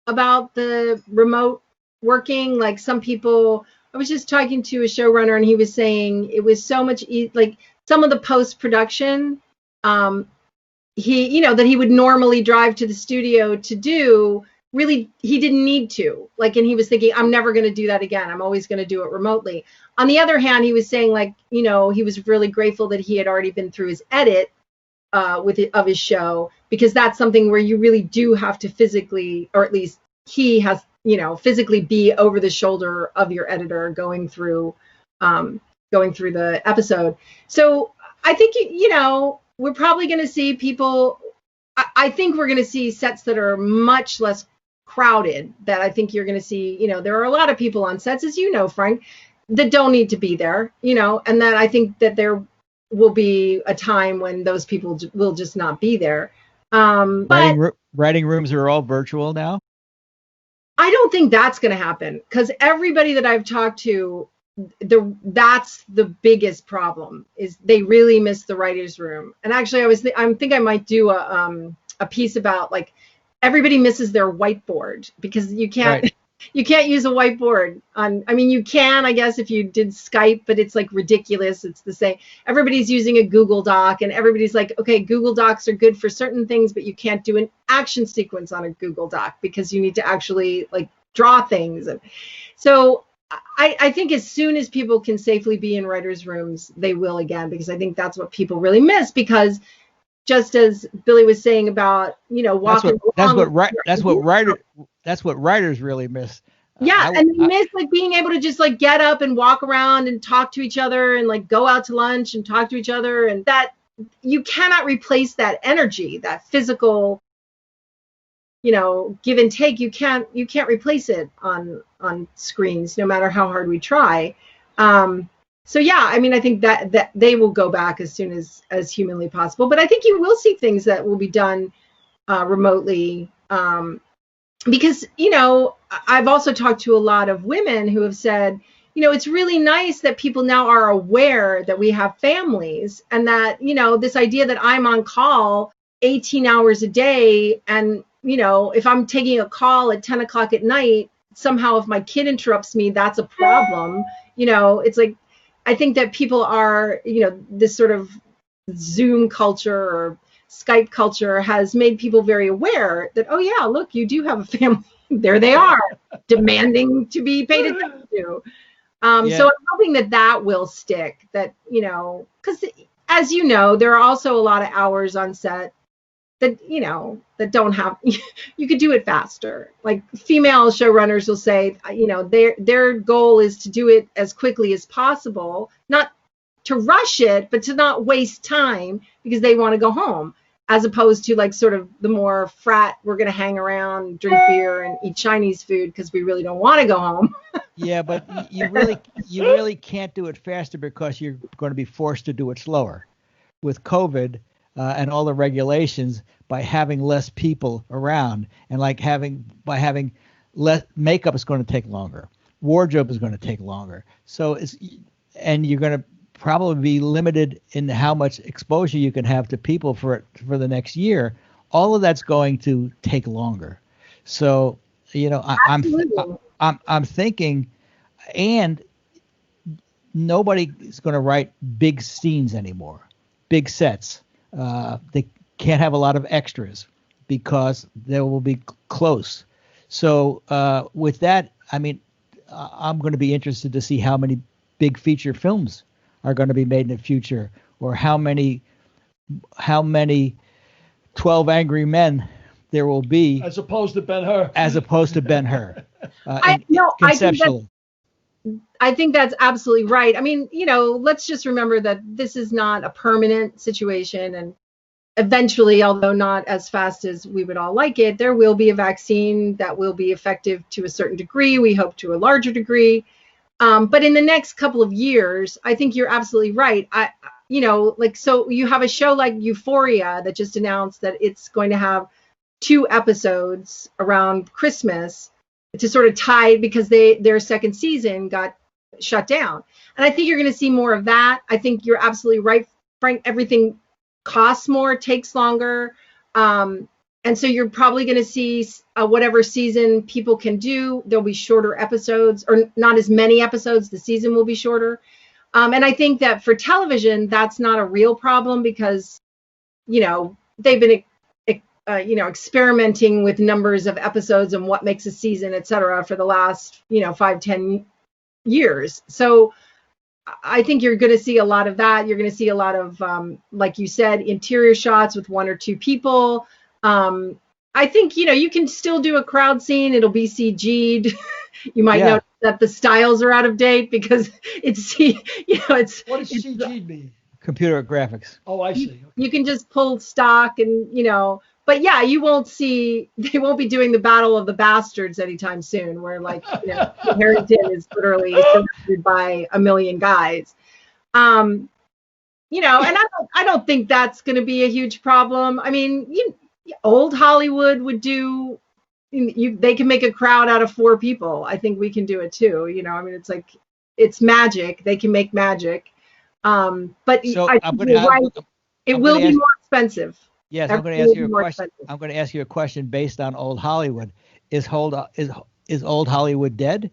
about the remote working. Like some people, I was just talking to a showrunner and he was saying it was so much some of the post-production, that he would normally drive to the studio to do, really, he didn't need to. And he was thinking, I'm never going to do that again. I'm always going to do it remotely. On the other hand, he was saying he was really grateful that he had already been through his edit of his show, because that's something where you really do have to physically, or at least he has, physically be over the shoulder of your editor going through the episode. So I think, we're probably going to see people, I think we're going to see sets that are much less crowded, that I think you're going to see, there are a lot of people on sets, as Frank, that don't need to be there, and then I think that there will be a time when those people will just not be there. Writing rooms are all virtual now? I don't think that's going to happen because everybody that I've talked to, that's the biggest problem is they really miss the writers' room. And actually, I think I might do a piece about like everybody misses their whiteboard because you can't. Right. You can't use a whiteboard on, I mean, you can, I guess, if you did Skype, but it's like ridiculous. It's the same. Everybody's using a Google Doc and everybody's like, okay, Google Docs are good for certain things, but you can't do an action sequence on a Google Doc because you need to actually like draw things. And so I think as soon as people can safely be in writers' rooms, they will again, because I think that's what people really miss because just as Billy was saying about, walking along. That's what writers really miss. Yeah, and they miss like being able to just like get up and walk around and talk to each other and like go out to lunch and talk to each other, and that you cannot replace that energy, that physical, give and take. You can't replace it on screens, no matter how hard we try. So yeah, I mean, I think that they will go back as soon as humanly possible. But I think you will see things that will be done remotely. Because, I've also talked to a lot of women who have said, it's really nice that people now are aware that we have families and that, this idea that I'm on call 18 hours a day. And, if I'm taking a call at 10 o'clock at night, somehow if my kid interrupts me, that's a problem. It's like, I think that people are, this sort of Zoom culture or Skype culture has made people very aware that, oh yeah, look, you do have a family. There they are, demanding to be paid attention to. So I'm hoping that will stick, that, because as you know, there are also a lot of hours on set that, that don't have, you could do it faster. Like female showrunners will say, their goal is to do it as quickly as possible, not to rush it, but to not waste time because they want to go home, as opposed to like sort of the more frat, we're going to hang around, drink beer and eat Chinese food because we really don't want to go home. Yeah, but you really can't do it faster because you're going to be forced to do it slower with COVID and all the regulations. By having less people around and by having less makeup is going to take longer. Wardrobe is going to take longer. So and you're going to probably be limited in how much exposure you can have to people for the next year. All of that's going to take longer. So, I'm thinking, and nobody is going to write big scenes anymore, big sets. They can't have a lot of extras because they will be close. So with that, I mean, I'm going to be interested to see how many big feature films are going to be made in the future, or how many 12 Angry Men there will be, as opposed to Ben-Hur. Conceptually. I think that's absolutely right. I mean, let's just remember that this is not a permanent situation, and eventually, although not as fast as we would all like it, there will be a vaccine that will be effective to a certain degree. We hope to a larger degree. But in the next couple of years, I think you're absolutely right. So you have a show like Euphoria that just announced that it's going to have 2 episodes around Christmas to sort of tie, because their second season got shut down. And I think you're going to see more of that. I think you're absolutely right, Frank. Everything costs more, takes longer. And so you're probably going to see whatever season people can do. There'll be shorter episodes, or not as many episodes. The season will be shorter. And I think that for television, that's not a real problem because, they've been, experimenting with numbers of episodes and what makes a season, et cetera, for the last, 5-10 years. So I think you're going to see a lot of that. You're going to see a lot of, like you said, interior shots with 1 or 2 people. I think, you can still do a crowd scene. It'll be CG'd. You might notice that the styles are out of date because it's. What does CG mean? Computer graphics. Oh, I see. You can just pull stock and, but yeah, they won't be doing the Battle of the Bastards anytime soon, where Harrington is literally surrounded by a million guys. And I don't think that's going to be a huge problem. I mean, old Hollywood would do they can make a crowd out of 4 people. I think we can do it too. I mean, it's like, it's magic. They can make magic. But So I I'm think going you're right. to It I'm will gonna be ask, more expensive. yes, I'm going to Everything ask will you be a more question. expensive. I'm going to ask you a question based on old Hollywood. Is old Hollywood dead,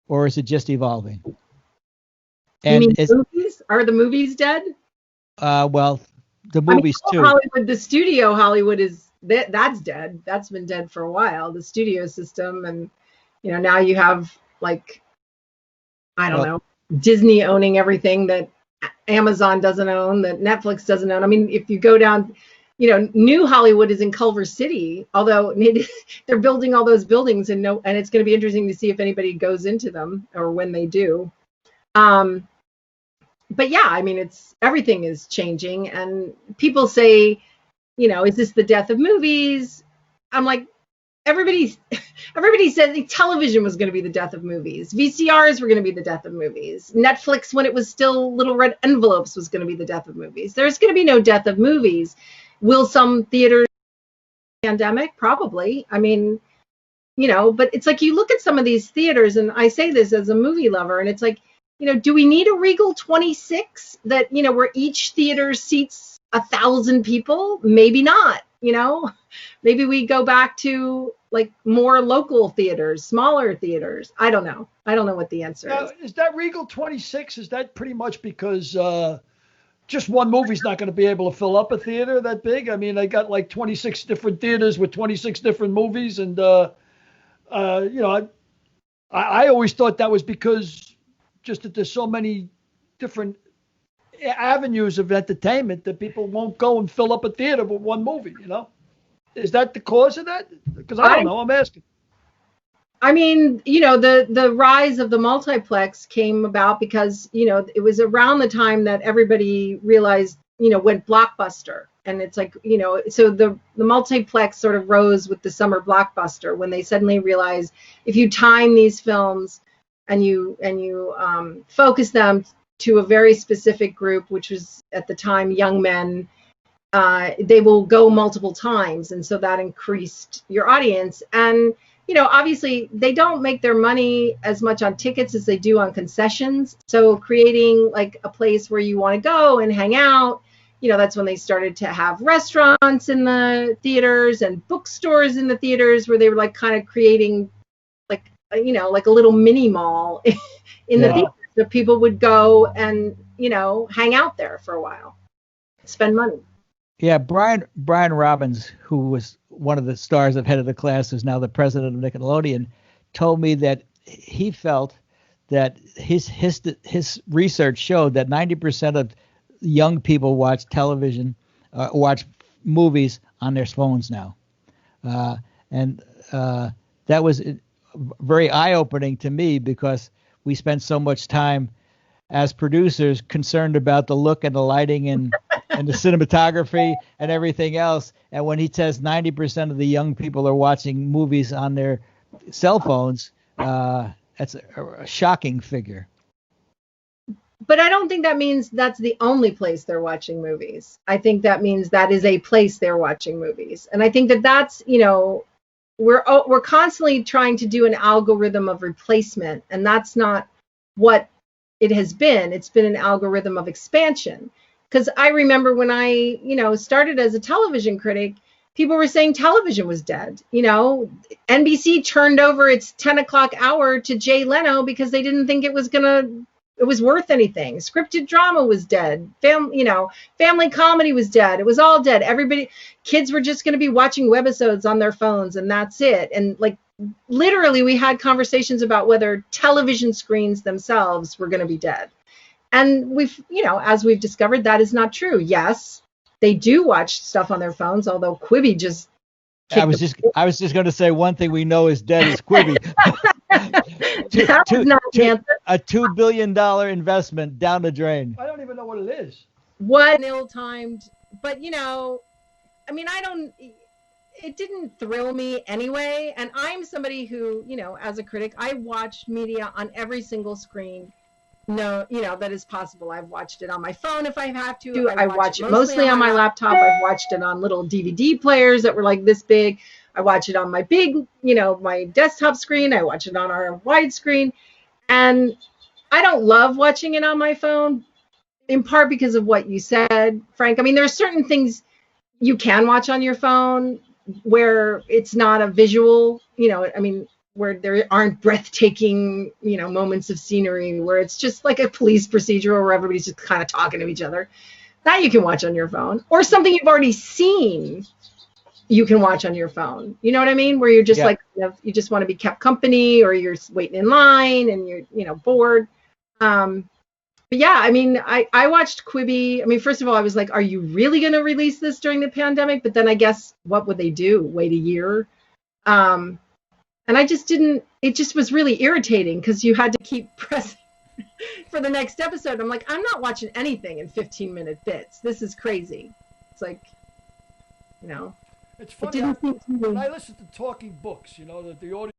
or is it just evolving? You And mean it's movies? Are the movies dead? well, the I mean, movies old too. Hollywood, the studio Hollywood that's dead. That's been dead for a while. The studio system, and now you have, like, I don't Well, know, Disney owning everything that Amazon doesn't own, that Netflix doesn't own. I mean, if you go down, New Hollywood is in Culver City, although they're building all those buildings, and it's going to be interesting to see if anybody goes into them or when they do. But yeah, I mean, everything is changing, and people say, is this the death of movies? I'm like, everybody said television was going to be the death of movies. VCRs were going to be the death of movies. Netflix, when it was still little red envelopes, was going to be the death of movies. There's going to be no death of movies. Will some theaters pandemic? Probably. I mean, but it's like, you look at some of these theaters, and I say this as a movie lover, and it's like, do we need a Regal 26 that, where each theater seats 1,000 people? Maybe not. Maybe we go back to, like, more local theaters, smaller theaters. I don't know. I don't know what the answer Now, is. is that Regal 26? Is that pretty much because just one movie's not going to be able to fill up a theater that big? I mean, they got like 26 different theaters with 26 different movies, and I always thought that was because just that there's so many different avenues of entertainment that people won't go and fill up a theater with one movie. Is that the cause of that? Because I don't know. I'm asking. I mean, the rise of the multiplex came about because, it was around the time that everybody realized, went blockbuster. And it's like, so the multiplex sort of rose with the summer blockbuster, when they suddenly realized, if you time these films and you focus them to a very specific group, which was at the time young men, they will go multiple times. And so that increased your audience. And obviously they don't make their money as much on tickets as they do on concessions. So creating, like, a place where you want to go and hang out, that's when they started to have restaurants in the theaters and bookstores in the theaters, where they were, like, kind of creating, like, like a little mini mall in the theater, that people would go and, hang out there for a while, spend money. Yeah, Brian Robbins, who was one of the stars of Head of the Class, who's now the president of Nickelodeon, told me that he felt that his research showed that 90% of young people watch television, watch movies on their phones now, and that was very eye-opening to me, because we spend so much time as producers concerned about the look and the lighting and the cinematography and everything else. And when he says 90% of the young people are watching movies on their cell phones, that's a shocking figure. But I don't think that means that's the only place they're watching movies. I think that means that is a place they're watching movies. And I think that's, we're constantly trying to do an algorithm of replacement, and that's not what it has been. It's been an algorithm of expansion. Because I remember when I, started as a television critic, people were saying television was dead. NBC turned over its 10 o'clock hour to Jay Leno because they didn't think it was worth anything. Scripted drama was dead. Family comedy was dead. It was all dead. Kids were just going to be watching webisodes on their phones, and that's it. And, like, literally, we had conversations about whether television screens themselves were going to be dead. And we've, as we've discovered, that is not true. Yes, they do watch stuff on their phones, although Quibi just I was just going to say, one thing we know is dead is Quibi. That was not the answer. A $2 billion investment down the drain. I don't even know what it is. What an ill-timed, but I mean, it didn't thrill me anyway. And I'm somebody who, as a critic, I watch media on every single screen No, that is possible. I've watched it on my phone if I have to. I watch it mostly on my laptop. I've watched it on little DVD players that were like this big. I watch it on my big, my desktop screen. I watch it on our widescreen. And I don't love watching it on my phone, in part because of what you said, Frank. I mean, there are certain things you can watch on your phone where it's not a visual, where there aren't breathtaking, moments of scenery, where it's just like a police procedural where everybody's just kind of talking to each other. That you can watch on your phone. Or something you've already seen, you can watch on your phone. You know what I mean? Where you're just like, you just want to be kept company, or you're waiting in line and you're, bored. But yeah, I mean, I watched Quibi. I mean, first of all, I was like, are you really going to release this during the pandemic? But then I guess, what would they do? Wait a year? And I just didn't, it just was really irritating because you had to keep pressing for the next episode. I'm like, I'm not watching anything in 15-minute bits. This is crazy. It's like, It's funny. When I listen to talking books, that the audio.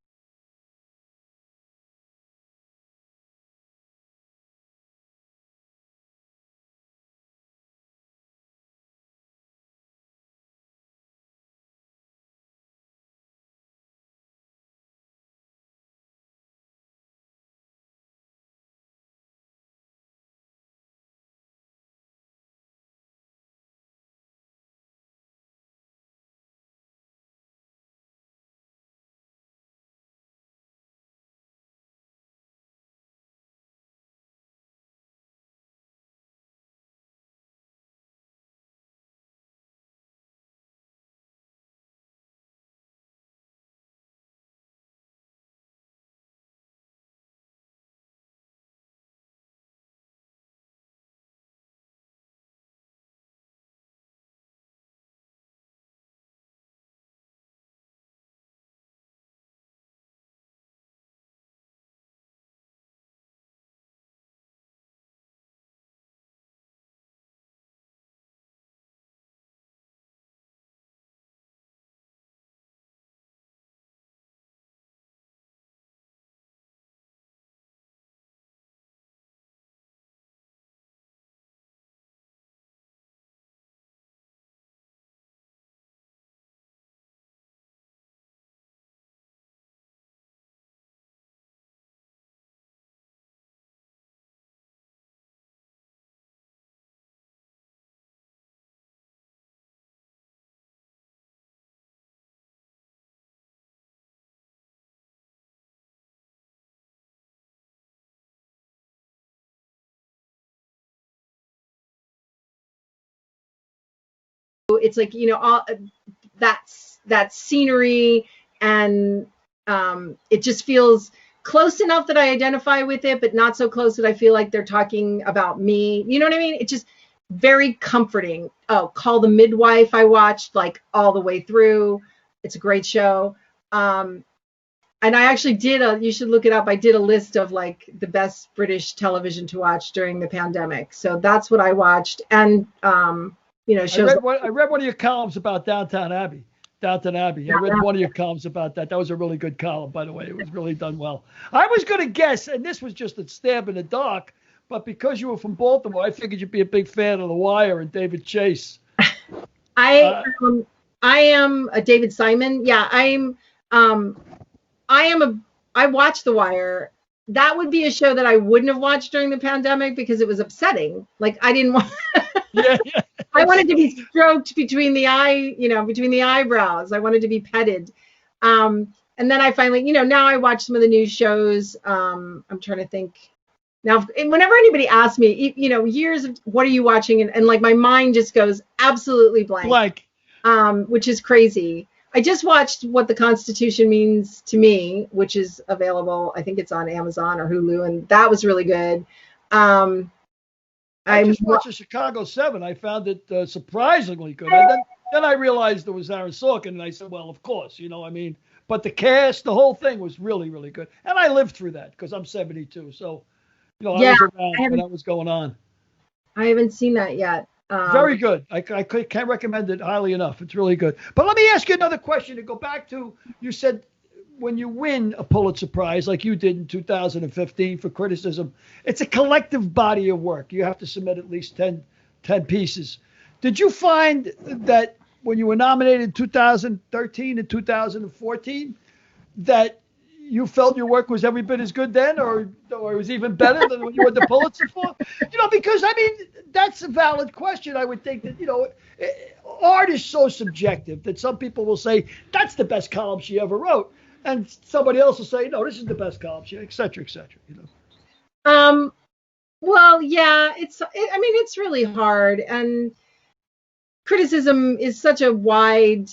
It's like, all that scenery, and it just feels close enough that I identify with it, but not so close that I feel like they're talking about me. You know what I mean? It's just very comforting. Oh, Call the Midwife, I watched like all the way through. It's a great show. And I actually you should look it up. I did a list of like the best British television to watch during the pandemic. So that's what I watched. And, shows. I read one of your columns about Downton Abbey. I read one of your columns about that. That was a really good column, by the way. It was really done well. I was going to guess, and this was just a stab in the dark, but because you were from Baltimore, I figured you'd be a big fan of The Wire and David Chase. I am a David Simon. Yeah, I watched The Wire. That would be a show that I wouldn't have watched during the pandemic because it was upsetting. Like I didn't want. Yeah. I wanted to be stroked between the eyebrows. I wanted to be petted. And then I finally, now I watch some of the new shows. I'm trying to think. Now, whenever anybody asks me, years of what are you watching, and like my mind just goes absolutely blank. Which is crazy. I just watched What the Constitution Means to Me, which is available. I think it's on Amazon or Hulu, and that was really good. I just watched the Chicago 7. I found it surprisingly good. And then I realized it was Aaron Sorkin, and I said, well, of course, But the cast, the whole thing was really, really good. And I lived through that because I'm 72. So, I was around when that was going on. I haven't seen that yet. Very good. I can't recommend it highly enough. It's really good. But let me ask you another question to go back to. You said when you win a Pulitzer Prize like you did in 2015 for criticism, it's a collective body of work. You have to submit at least 10 pieces. Did you find that when you were nominated in 2013 and 2014 that you felt your work was every bit as good then, or it was even better than when you won the Pulitzer for? Because I mean, that's a valid question. I would think that, art is so subjective that some people will say that's the best column she ever wrote, and somebody else will say, no, this is the best column she, et cetera, et cetera. Well, yeah, it's really hard, and criticism is such a wide,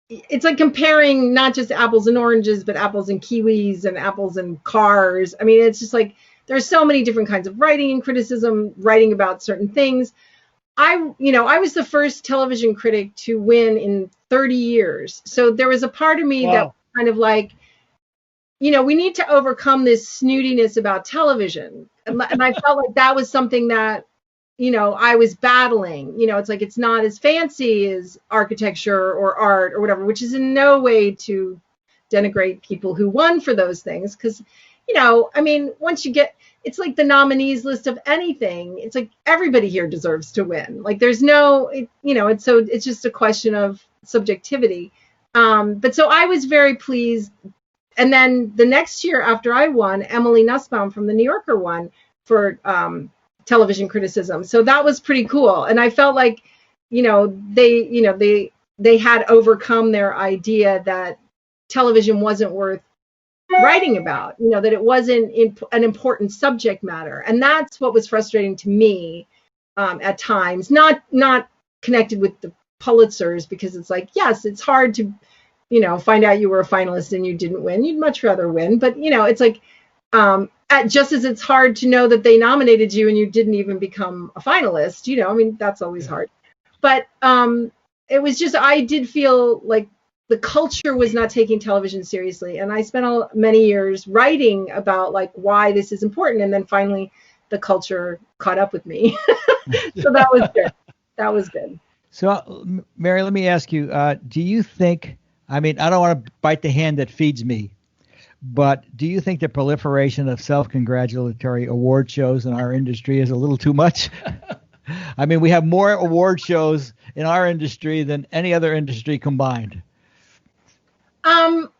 it's like comparing not just apples and oranges, but apples and kiwis and apples and cars. I mean, it's just like there's so many different kinds of writing and criticism, writing about certain things. I was the first television critic to win in 30 years. So there was a part of me that kind of like, we need to overcome this snootiness about television. And I felt like that was something that, I was battling. It's like it's not as fancy as architecture or art or whatever, which is in no way to denigrate people who won for those things. Because, once you get, it's like the nominees list of anything. It's like everybody here deserves to win. Like there's no, it's just a question of subjectivity. But so I was very pleased. And then the next year after I won, Emily Nussbaum from the New Yorker won for television criticism. So that was pretty cool. And I felt like, they had overcome their idea that television wasn't worth writing about, that it wasn't an important subject matter. And that's what was frustrating to me at times, not connected with the Pulitzers, because it's like, yes, it's hard to, find out you were a finalist and you didn't win. You'd much rather win. But, it's like, just as it's hard to know that they nominated you and you didn't even become a finalist, that's always hard. But it was just, I did feel like the culture was not taking television seriously. And I spent many years writing about like why this is important. And then finally the culture caught up with me. So that was good. That was good. So, Mary, let me ask you, do you think, I don't want to bite the hand that feeds me, but do you think the proliferation of self-congratulatory award shows in our industry is a little too much? We have more award shows in our industry than any other industry combined. Well,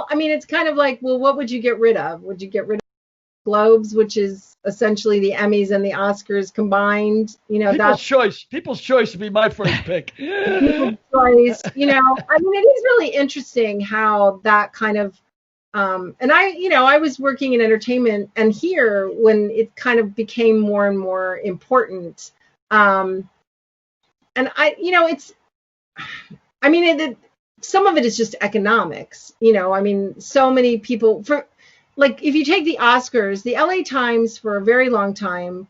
it's kind of like, well, what would you get rid of? Would you get rid of Globes, which is essentially the Emmys and the Oscars combined? People's choice would be my first pick. People's choice. It is really interesting how that kind of, and I was working in entertainment, and here when it kind of became more and more important, and some of it is just economics, so many people if you take the Oscars, the LA Times for a very long time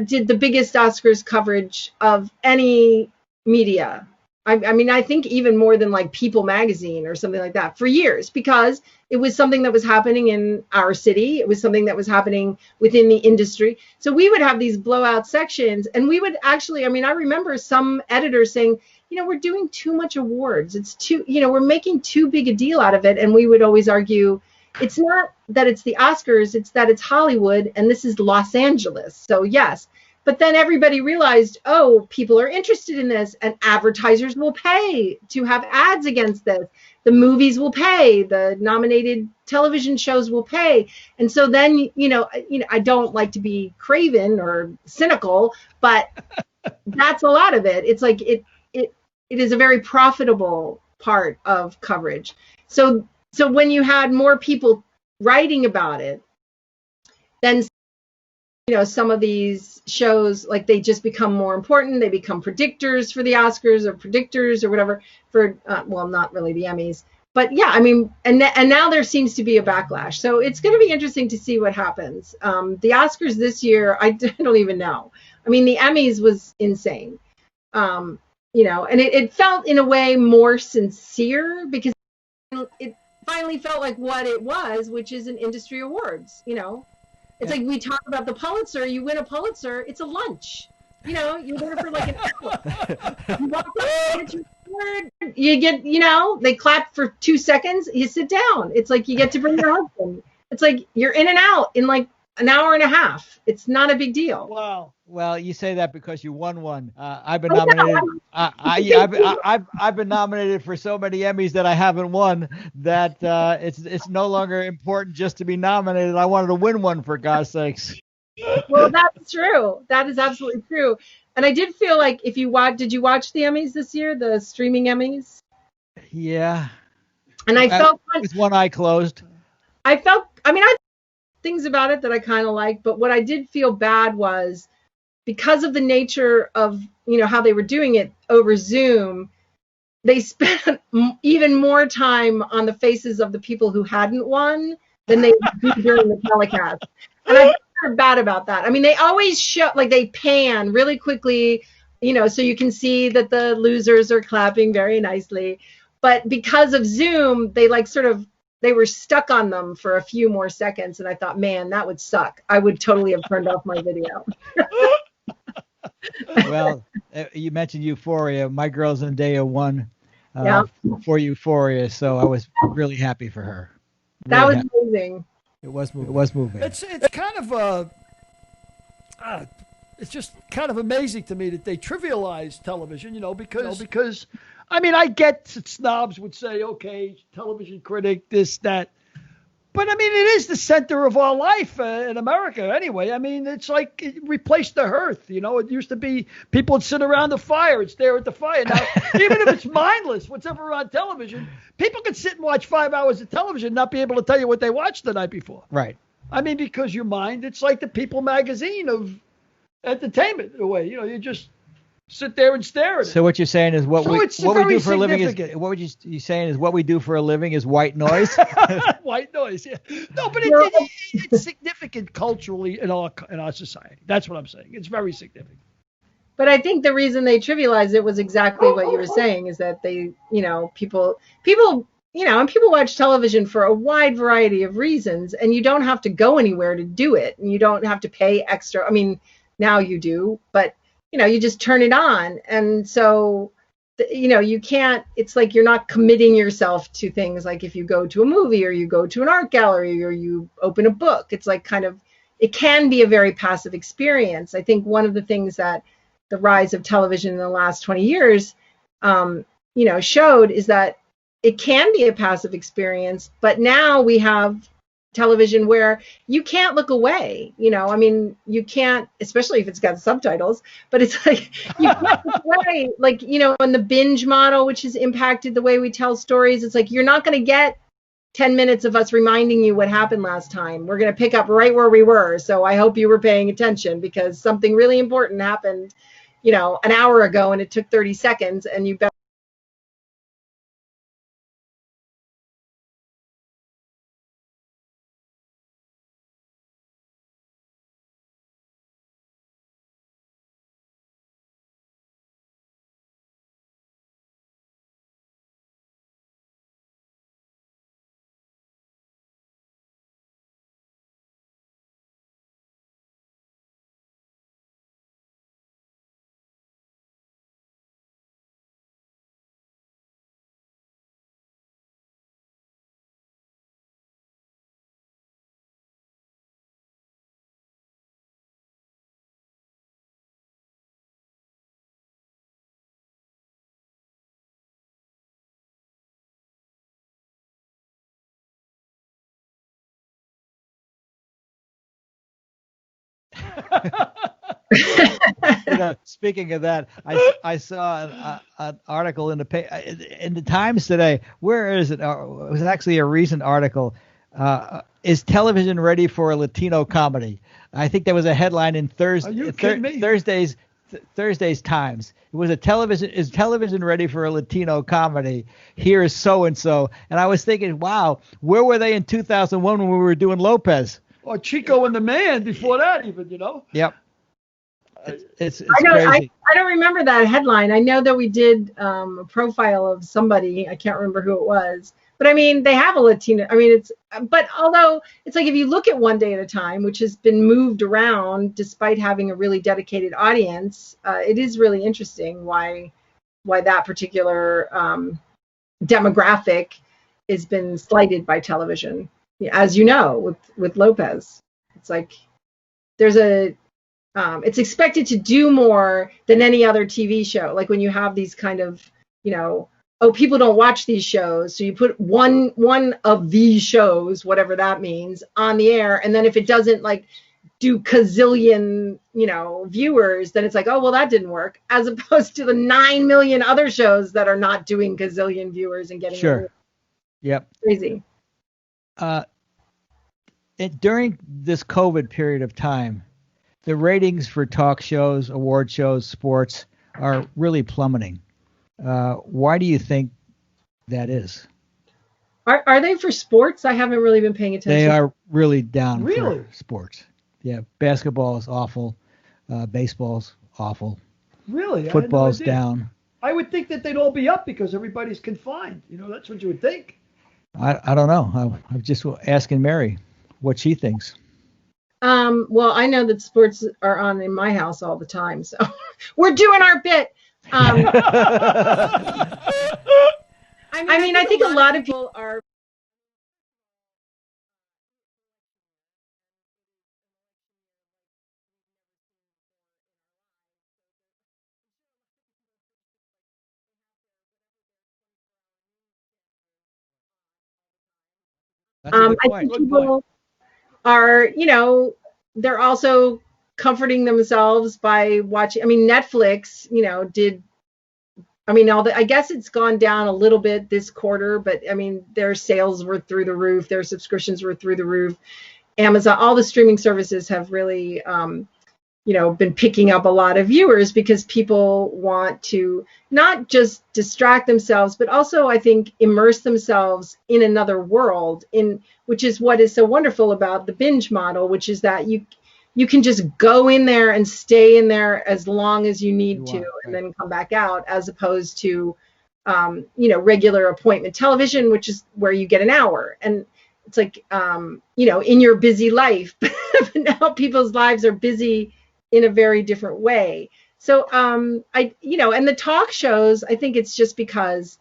did the biggest Oscars coverage of any media. I think even more than like People magazine or something like that for years, because it was something that was happening in our city. It was something that was happening within the industry. So we would have these blowout sections, and we would actually, I remember some editors saying, we're doing too much awards. It's too, we're making too big a deal out of it. And we would always argue, it's not that it's the Oscars, it's that it's Hollywood and this is Los Angeles. So yes. But then everybody realized, people are interested in this, and advertisers will pay to have ads against this. The movies will pay, the nominated television shows will pay. And so then, I don't like to be craven or cynical, but that's a lot of it. It's like it is a very profitable part of coverage. So when you had more people writing about it, then some of these shows, like, they just become more important. They become predictors for the Oscars or predictors or whatever for, not really the Emmys. But yeah, and now there seems to be a backlash. So it's going to be interesting to see what happens. The Oscars this year, I don't even know. The Emmys was insane. And it felt in a way more sincere because it finally felt like what it was, which is an industry awards, It's like we talk about the Pulitzer. You win a Pulitzer, it's a lunch. You're there for like an hour. You walk out, get your You get, they clap for 2 seconds, you sit down. It's like you get to bring your husband. It's like you're in and out in like an hour and a half. It's not a big deal. Wow. Well, you say that because you won one. I've been I know, nominated. I've been nominated for so many Emmys that I haven't won. That it's no longer important just to be nominated. I wanted to win one, for God's sakes. Well, that's true. That is absolutely true. And I did feel like did you watch the Emmys this year, the streaming Emmys? Yeah. And I felt with one eye closed. I things about it that I kind of liked, but what I did feel bad was because of the nature of, how they were doing it over Zoom, they spent even more time on the faces of the people who hadn't won than they do during the telecast. And I feel bad about that. I mean, they always show, like they pan really quickly, so you can see that the losers are clapping very nicely. But because of Zoom, they they were stuck on them for a few more seconds. And I thought, man, that would suck. I would totally have turned off my video. Well, you mentioned Euphoria. My girl Zendaya won for Euphoria, so I was really happy for her. That was amazing. It was moving. It's kind of it's just kind of amazing to me that they trivialize television, because I mean, I get that snobs would say, okay, television critic, this, that. But I mean, it is the center of our life in America anyway. I mean, it's like it replaced the hearth. It used to be people would sit around the fire and stare at the fire. Now, even if it's mindless, whatever on television, people can sit and watch 5 hours of television and not be able to tell you what they watched the night before. Right. I mean, because your mind, it's like the People magazine of entertainment in a way. You just sit there and stare at it. So what you're saying is what we do for a living is what would you saying is what we do for a living is white noise. White noise, yeah. No, but it's significant culturally in our society. That's what I'm saying. It's very significant. But I think the reason they trivialized it was exactly what you were saying, is that they, people, and people watch television for a wide variety of reasons, and you don't have to go anywhere to do it, and you don't have to pay extra. I mean, now you do, but you just turn it on. And so, you can't, it's like you're not committing yourself to things like if you go to a movie or you go to an art gallery or you open a book. It's like it can be a very passive experience. I think one of the things that the rise of television in the last 20 years, showed is that it can be a passive experience, but now we have television where you can't look away. I mean, you can't, especially if it's got subtitles, but it's like you can't look away. Like, in the binge model, which has impacted the way we tell stories, it's like you're not going to get 10 minutes of us reminding you what happened last time. We're going to pick up right where we were. So I hope you were paying attention because something really important happened, an hour ago and it took 30 seconds and you better. Speaking of that, I saw an article in the Times today. Where is it? It was actually a recent article. Is television ready for a Latino comedy? I think there was a headline in Thursday's Times. It was is television ready for a Latino comedy? Here is so and so. And I was thinking, wow, where were they in 2001 when we were doing Lopez? Or Chico and the Man before that, even, Yep. It's crazy. I don't remember that headline. I know that we did a profile of somebody. I can't remember who it was. But I mean, they have a Latino. I mean, although it's like if you look at One Day at a Time, which has been moved around despite having a really dedicated audience, it is really interesting why why that particular demographic has been slighted by television. As you know, with Lopez, it's like there's it's expected to do more than any other TV show. Like when you have these kind of, oh, people don't watch these shows, so you put one of these shows, whatever that means, on the air, and then if it doesn't like do gazillion, viewers, then it's like, oh, well, that didn't work, as opposed to the 9 million other shows that are not doing gazillion viewers and getting Sure. Yep. crazy. During this COVID period of time, the ratings for talk shows, award shows, sports are really plummeting. Why do you think that is? Are they for sports? I haven't really been paying attention. They are really down Really? for sports. Yeah, basketball is awful. Baseball's awful. Really? Football's I had no idea. down. I would think that they'd all be up because everybody's confined. That's what you would think. I don't know. I'm just asking Mary what she thinks. Well, I know that sports are on in my house all the time, so we're doing our bit. I think a lot of people are. That's a good I point. think people are, they're also comforting themselves by watching. I mean, Netflix, I guess it's gone down a little bit this quarter, but I mean, their sales were through the roof, their subscriptions were through the roof. Amazon, all the streaming services have really, been picking up a lot of viewers because people want to not just distract themselves, but also I think immerse themselves in another world, which is what is so wonderful about the binge model, which is that you can just go in there and stay in there as long as you need to, and then come back out, as opposed to, regular appointment television, which is where you get an hour. And it's like, in your busy life, but now people's lives are busy in a very different way. So, and the talk shows, I think it's just because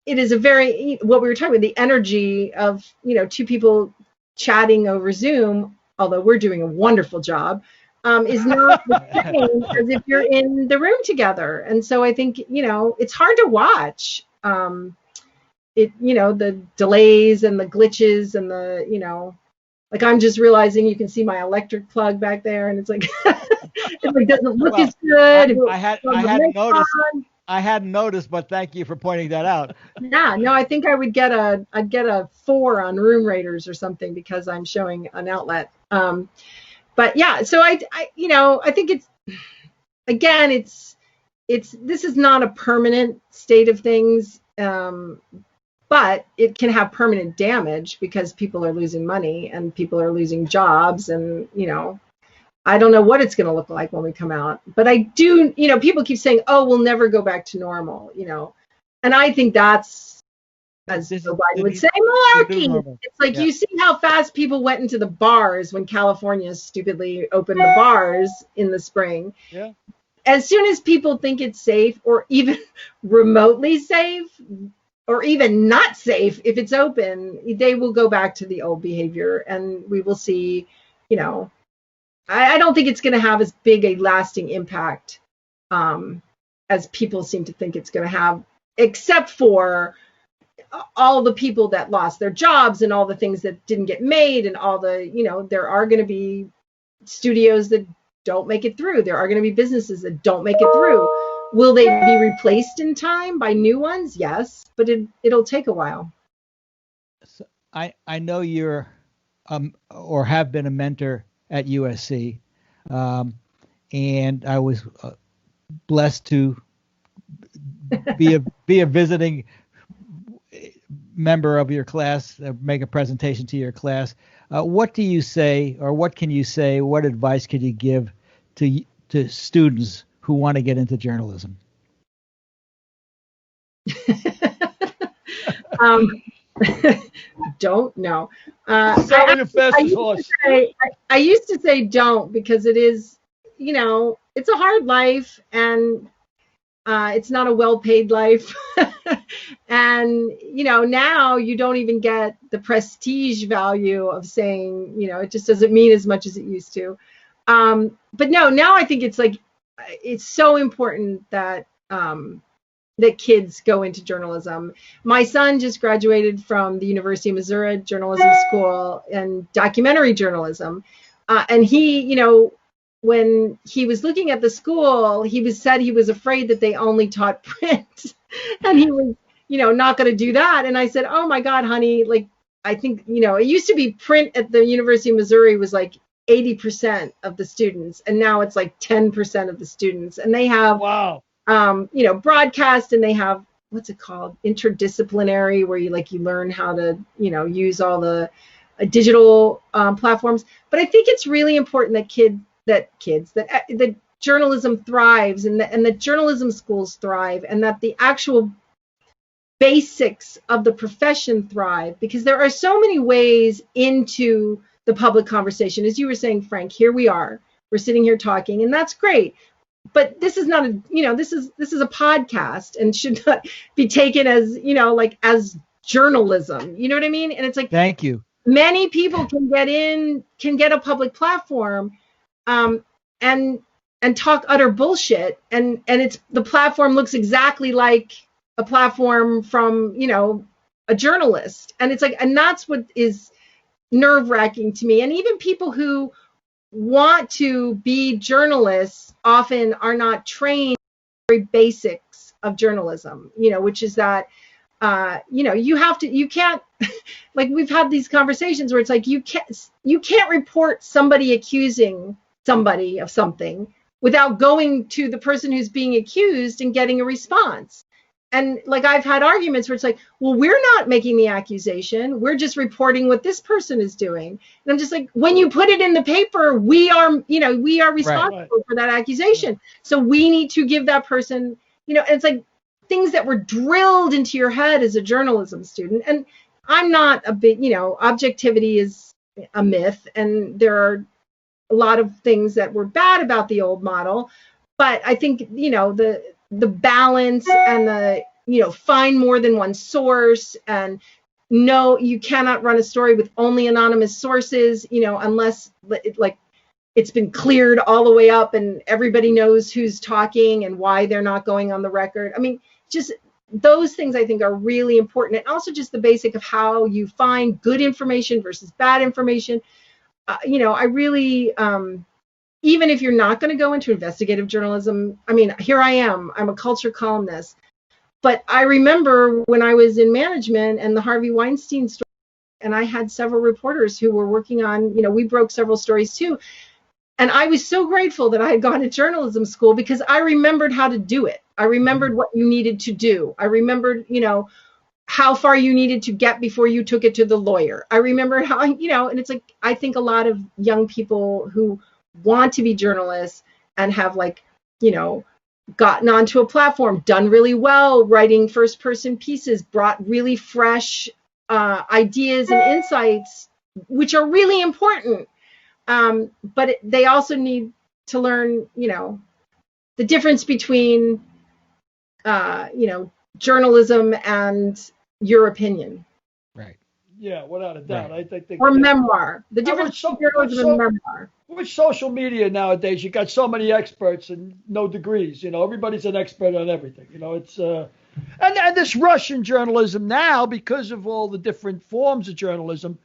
it is what we were talking about, the energy of, two people chatting over Zoom, although we're doing a wonderful job, is not the same as if you're in the room together. And so I think, it's hard to watch. The delays and the glitches and the, like I'm just realizing you can see my electric plug back there, and it's like it doesn't look as good. I hadn't noticed, but thank you for pointing that out. Yeah, no, I think I'd get a 4 on Room Raiders or something because I'm showing an outlet. But yeah, so I think this is not a permanent state of things. But it can have permanent damage because people are losing money and people are losing jobs. And, I don't know what it's going to look like when we come out. But I do, people keep saying, oh, we'll never go back to normal, And I think that's, as Joe Biden would say, malarkey. It's like, you see how fast people went into the bars when California stupidly opened the bars in the spring. Yeah. As soon as people think it's safe or even remotely safe, or even not safe, if it's open, they will go back to the old behavior, and we will see, I don't think it's going to have as big a lasting impact as people seem to think it's going to have, except for all the people that lost their jobs and all the things that didn't get made, and all the, there are going to be studios that don't make it through. There are going to be businesses that don't make it through. Will they be replaced in time by new ones? Yes, but it'll take a while. So I know you're or have been a mentor at USC, and I was blessed to be a visiting member of your class, make a presentation to your class. What do you say, or what can you say? What advice could you give to students who want to get into journalism? Don't know. I used to say don't, because it is, it's a hard life, and It's not a well-paid life. And, now you don't even get the prestige value of saying, it just doesn't mean as much as it used to. But no, now I think it's so important that that kids go into journalism. My son just graduated from the University of Missouri Journalism School in documentary journalism. And he, when he was looking at the school, he said he was afraid that they only taught print and he was, not going to do that. And I said, oh my God, honey, I think, it used to be print at the University of Missouri was 80% of the students. And now it's 10% of the students. And they have, wow. Broadcast, and they have, what's it called? Interdisciplinary, where you learn how to, use all the digital platforms. But I think it's really important that journalism thrives and that journalism schools thrive and that the actual basics of the profession thrive, because there are so many ways into the public conversation. As you were saying, Frank, here we are, we're sitting here talking, and that's great. But this is not this is a podcast and should not be taken as, as journalism. You know what I mean? And it's thank you. Many people can get a public platform, and talk utter bullshit, and the platform looks exactly like a platform from, a journalist. And it's and that's what is nerve-wracking to me. And even people who want to be journalists often are not trained in the very basics of journalism, which is that, you can't, we've had these conversations where it's you can't report somebody accusing somebody of something without going to the person who's being accused and getting a response. And I've had arguments where it's well, we're not making the accusation. We're just reporting what this person is doing. And I'm just when you put it in the paper, we are responsible Right. for that accusation. So we need to give that person, and it's things that were drilled into your head as a journalism student. And I'm not a big, objectivity is a myth. And there are a lot of things that were bad about the old model. But I think, the balance and the, find more than one source, and no, you cannot run a story with only anonymous sources, unless it's been cleared all the way up and everybody knows who's talking and why they're not going on the record. I mean, just those things I think are really important. And also just the basic of how you find good information versus bad information. I really, even if you're not going to go into investigative journalism, I mean, here I am, I'm a culture columnist. But I remember when I was in management and the Harvey Weinstein story, and I had several reporters who were working on, we broke several stories too. And I was so grateful that I had gone to journalism school, because I remembered how to do it. I remembered what you needed to do. I remembered, how far you needed to get before you took it to the lawyer. I remember how, and it's I think a lot of young people who want to be journalists and have gotten onto a platform, done really well, writing first person pieces, brought really fresh ideas and insights, which are really important. But they also need to learn, the difference between, journalism and your opinion. Right. Yeah, without a doubt. Right. I think Or memoir. The I difference would between journalism and memoir. with social media nowadays, you got so many experts and no degrees. Everybody's an expert on everything. It's and this rush in journalism now, because of all the different forms of journalism,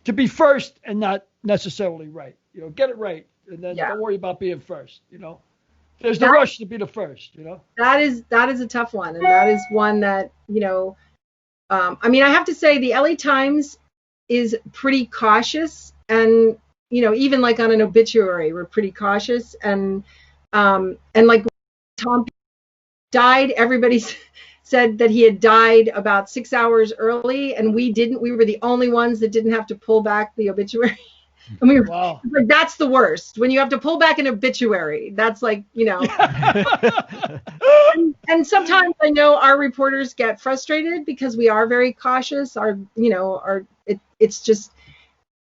to be first and not necessarily right. Get it right, and then don't worry about being first. There's the rush to be the first. That is a tough one, and that is one that I mean, I have to say the LA Times is pretty cautious, and even on an obituary, we're pretty cautious, and Tom died, everybody said that he had died about 6 hours early, and we didn't. We were the only ones that didn't have to pull back the obituary. And we were that's the worst, when you have to pull back an obituary. That's and sometimes I know our reporters get frustrated because we are very cautious. It's just,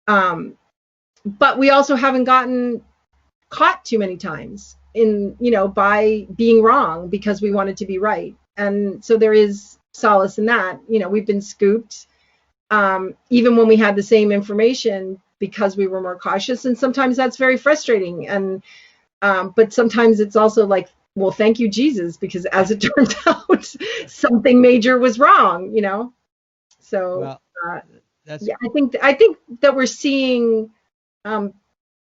but we also haven't gotten caught too many times. by being wrong because we wanted to be right. And so there is solace in that. We've been scooped, even when we had the same information, because we were more cautious. And sometimes that's very frustrating. And but sometimes it's also like, well, thank you, Jesus, because as it turns out, something major was wrong. So Well, that's yeah, I think that we're seeing,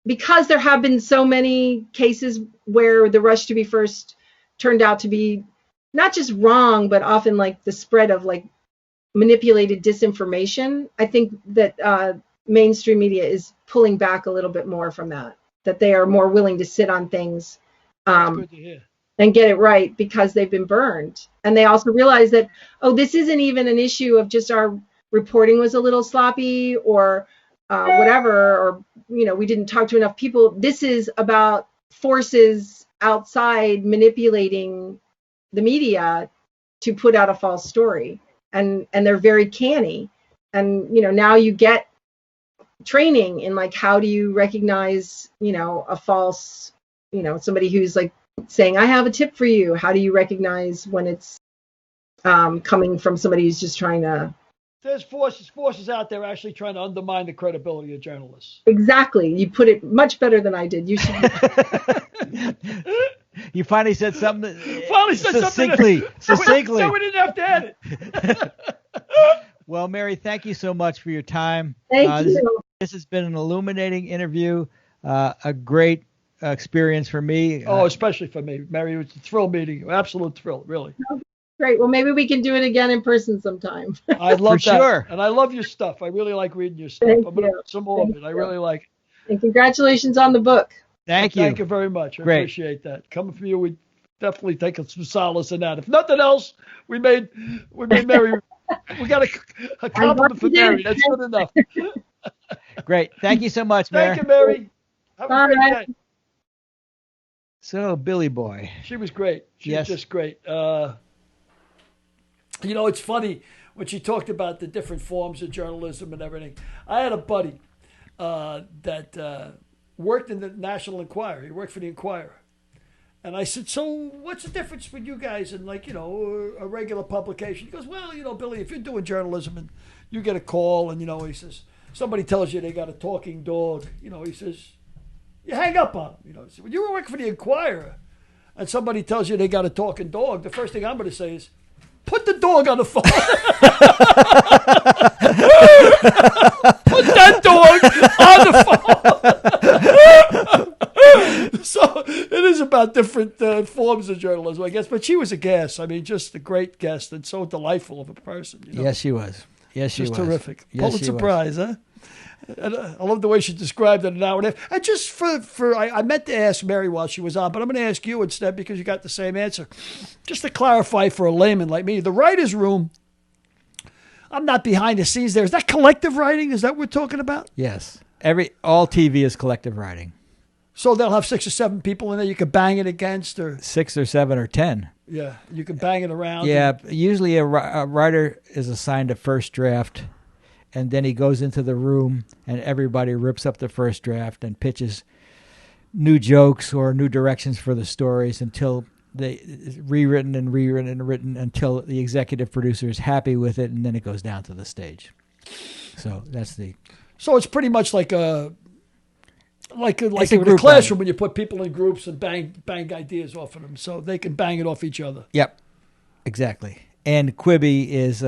because there have been so many cases where the rush to be first turned out to be not just wrong, but often like the spread of like manipulated disinformation. I think that mainstream media is pulling back a little bit more from that they are more willing to sit on things Good to hear. and get it right because they've been burned. And they also realize that, this isn't even an issue of just our reporting was a little sloppy or whatever, or, we didn't talk to enough people. This is about forces outside manipulating the media to put out a false story. And they're very canny. And, now you get training in like, how do you recognize, a false, somebody who's like saying, I have a tip for you. How do you recognize when it's coming from somebody who's just trying to... There's forces out there actually trying to undermine the credibility of journalists. Exactly. You put it much better than I did. You should... You finally said something. Succinctly. Succinctly. So we didn't have to edit. Well, Mary, thank you so much for your time. Thank you. This has been an illuminating interview, a great experience for me. Especially for me. Mary, it was a thrill meeting you. Absolute thrill, really. Great. Well, maybe we can do it again in person sometime. I love For that. sure. And I love your stuff. I really like reading your stuff. Thank I'm going to you. read some more of it. I really like it. And congratulations on the book. Thank you. Thank you very much. I Great. appreciate that. Coming from you, we definitely take some solace in that. If nothing else, we made Mary. We got a compliment for Mary. That's good enough. Great. Thank you so much, Mary. Thank you, Mary. Have a great Bye. day. So, Billy Boy. She was great. She Yes. was just great. It's funny when she talked about the different forms of journalism and everything. I had a buddy that worked in the National Enquirer. He worked for the Enquirer. And I said, so what's the difference with you guys and a regular publication? He goes, well, Billy, if you're doing journalism and you get a call and, he says, somebody tells you they got a talking dog, he says, you hang up on them. He said, when you were working for the Enquirer and somebody tells you they got a talking dog, the first thing I'm going to say is, put the dog on the phone. Put that dog on the phone. So it is about different forms of journalism, I guess. But she was a guest. I mean, just a great guest and so delightful of a person. Yes, she was. Yes, she just was. terrific. Yes, Pulitzer she was. Prize, huh? And I love the way she described it an hour and a half. And just I meant to ask Mary while she was on, but I'm going to ask you instead because you got the same answer. Just to clarify for a layman like me, the writer's room, I'm not behind the scenes there. Is that collective writing? Is that what we're talking about? Yes. All TV is collective writing. So they'll have 6 or 7 people in there you can bang it against, or 6 or 7 or 10. yeah, you can bang it around. Yeah, usually a writer is assigned a first draft, and then he goes into the room and everybody rips up the first draft and pitches new jokes or new directions for the stories until it's rewritten and written until the executive producer is happy with it, and then it goes down to the stage. So So it's pretty much like a group classroom when you put people in groups and bang ideas off of them, so they can bang it off each other. Yep, exactly. And Quibi is.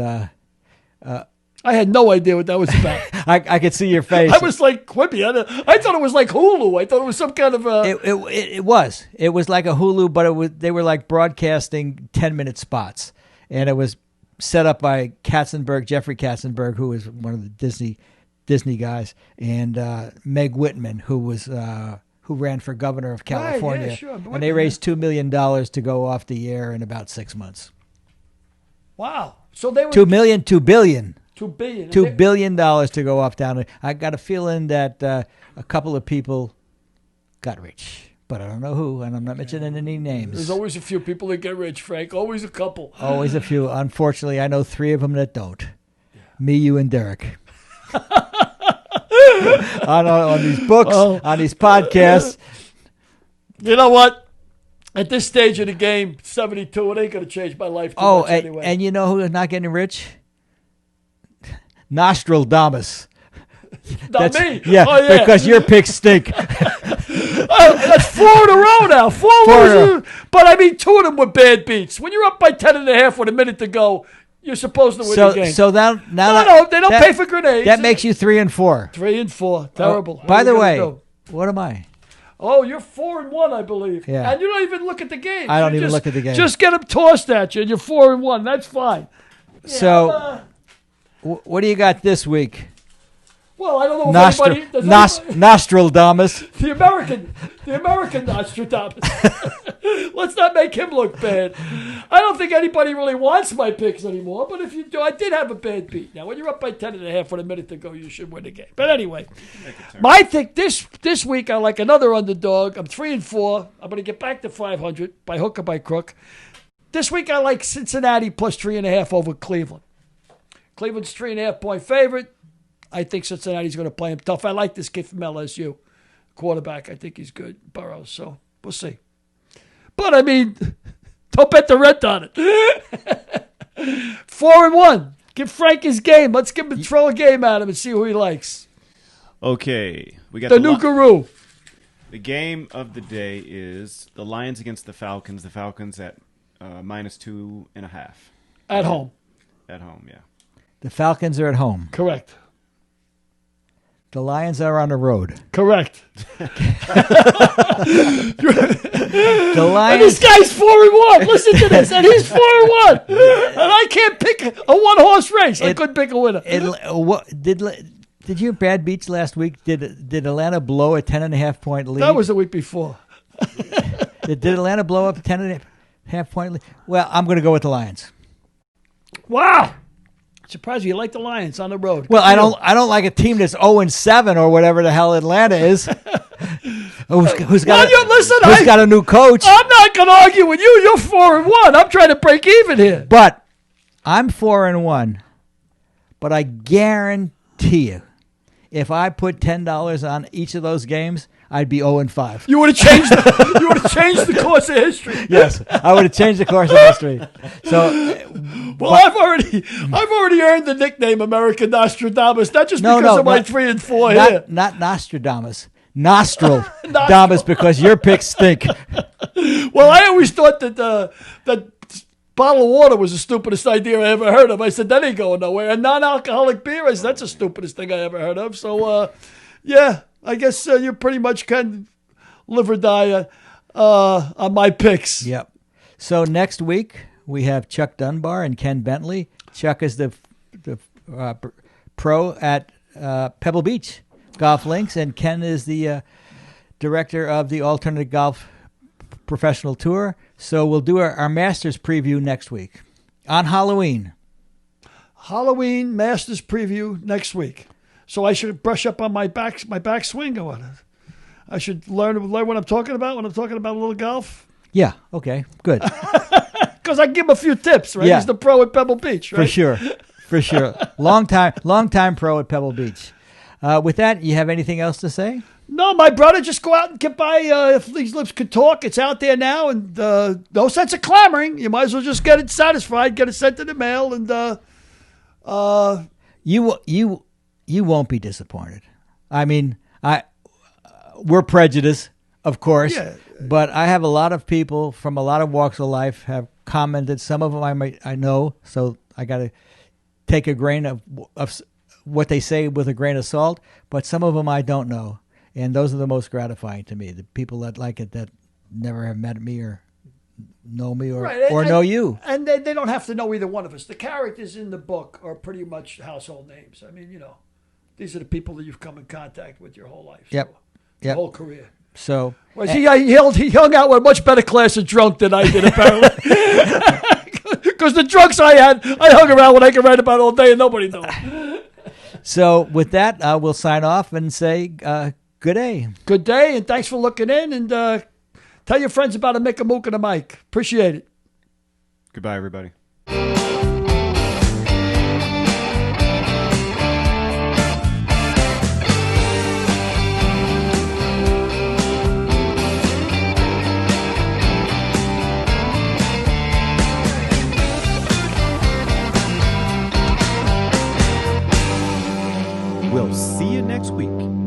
I had no idea what that was about. I could see your face. I was like, Quibi. I thought it was like Hulu. I thought it was some kind of a... It was. It was like a Hulu, but they were like broadcasting 10-minute spots. And it was set up by Jeffrey Katzenberg, who was one of the Disney guys, and Meg Whitman, who ran for governor of California. Right, yeah, sure. And they raised $2 million to go off the air in about 6 months. Wow. So they were... $2 billion. $2 billion. $2 billion to go off down. I got a feeling that a couple of people got rich, but I don't know who, and I'm not mentioning any names. There's always a few people that get rich, Frank. Always a couple. Always a few. Unfortunately, I know 3 of them that don't. Yeah. Me, you, and Derek. on these books, on these podcasts. You know what? At this stage of the game, 72, it ain't going to change my life too Oh, much anyway. and you know who is not getting rich? Nostradamus. Not me. Yeah, Oh, yeah. because your picks stink. That's 4 in a row now. Four in a losers. But I mean, 2 of them were bad beats. When you're up by 10.5 with a minute to go, you're supposed to win the game. So now No, they don't pay for grenades. That makes you 3 and 4. 3 and 4. Terrible. By What the are we way, gonna do? what am I? Oh, you're 4 and 1, I believe. Yeah. And you don't even look at the game. I don't even look at the game. Just get them tossed at you, and you're 4 and 1. That's fine. So, what do you got this week? Well, I don't know if anybody. Does anybody Nostradamus. the American Nostradamus. Let's not make him look bad. I don't think anybody really wants my picks anymore. But if you do, I did have a bad beat. Now, when you're up by 10.5 with a minute to go, you should win the game. But anyway, my pick this week, I like another underdog. I'm 3 and 4. I'm going to get back to 500 by hook or by crook. This week, I like Cincinnati plus 3.5 over Cleveland. Cleveland's 3.5-point favorite. I think Cincinnati's going to play him tough. I like this kid from LSU, quarterback. I think he's good, Burrows. So we'll see. But I mean, don't bet the rent on it. 4 and 1. Give Frank his game. Let's give him throw a game at him and see who he likes. Okay, we got The new guru. The game of the day is the Lions against the Falcons. The Falcons at -2.5 At home. At home, yeah. The Falcons are at home. Correct. The Lions are on the road. Correct. The And Lions. this guy's 4 and 1. Listen to this. And he's 4 and 1. And I can't pick a one-horse race. I couldn't pick a winner. Did you bad beats last week? Did Atlanta blow a 10.5-point lead? That was the week before. Did Atlanta blow up a 10.5-point lead? Well, I'm going to go with the Lions. Wow. Surprised you like the Lions on the road. Well, I don't like a team that's 0-7 or whatever the hell Atlanta is. Who's got a new coach? I'm not going to argue with you. You're 4 and 1. I'm trying to break even here. But I'm 4 and 1. But I guarantee you, if I put $10 on each of those games, I'd be 0 and 5. You would have changed. You would have changed the course of history. Yes, I would have changed the course of history. So, well, I've already earned the nickname American Nostradamus, not just because of my 3 and 4 here. Not Nostradamus. Nostradamus, because your picks stink. Well, I always thought that that bottle of water was the stupidest idea I ever heard of. I said, that ain't going nowhere. And non-alcoholic beer, I said, that's the stupidest thing I ever heard of. So, yeah, I guess you pretty much can live or die on my picks. Yep. So next week, we have Chuck Dunbar and Ken Bentley. Chuck is the pro at Pebble Beach Golf Links, and Ken is the director of the Alternative Golf Professional Tour. So we'll do our Masters preview next week on Halloween. Halloween Masters preview next week. So I should brush up on my back swing or what? I should learn what I'm talking about when I'm talking about a little golf. Yeah. Okay. Good. Because I give him a few tips, right? Yeah. He's the pro at Pebble Beach, right? For sure. Long time pro at Pebble Beach. With that, you have anything else to say? No, my brother, just go out and get by. If these lips could talk, it's out there now, and no sense of clamoring. You might as well just get it satisfied, get it sent in the mail, and you won't be disappointed. I mean, we're prejudiced, of course, but I have a lot of people from a lot of walks of life have commented. Some of them I know, so I got to take a grain of what they say with a grain of salt. But some of them I don't know, and those are the most gratifying to me. The people that like it that never have met me or know me or know you. And they don't have to know either one of us. The characters in the book are pretty much household names. I mean, these are the people that you've come in contact with your whole life. Yep. Your whole career. So he hung out with a much better class of drunk than I did, apparently. Because the drunks I hung around with, I could write about all day and nobody knew. So with that, we'll sign off and say good day. Good day, and thanks for looking in. And tell your friends about a Mick, a Mook, and a Mike. Appreciate it. Goodbye, everybody. We'll see you next week.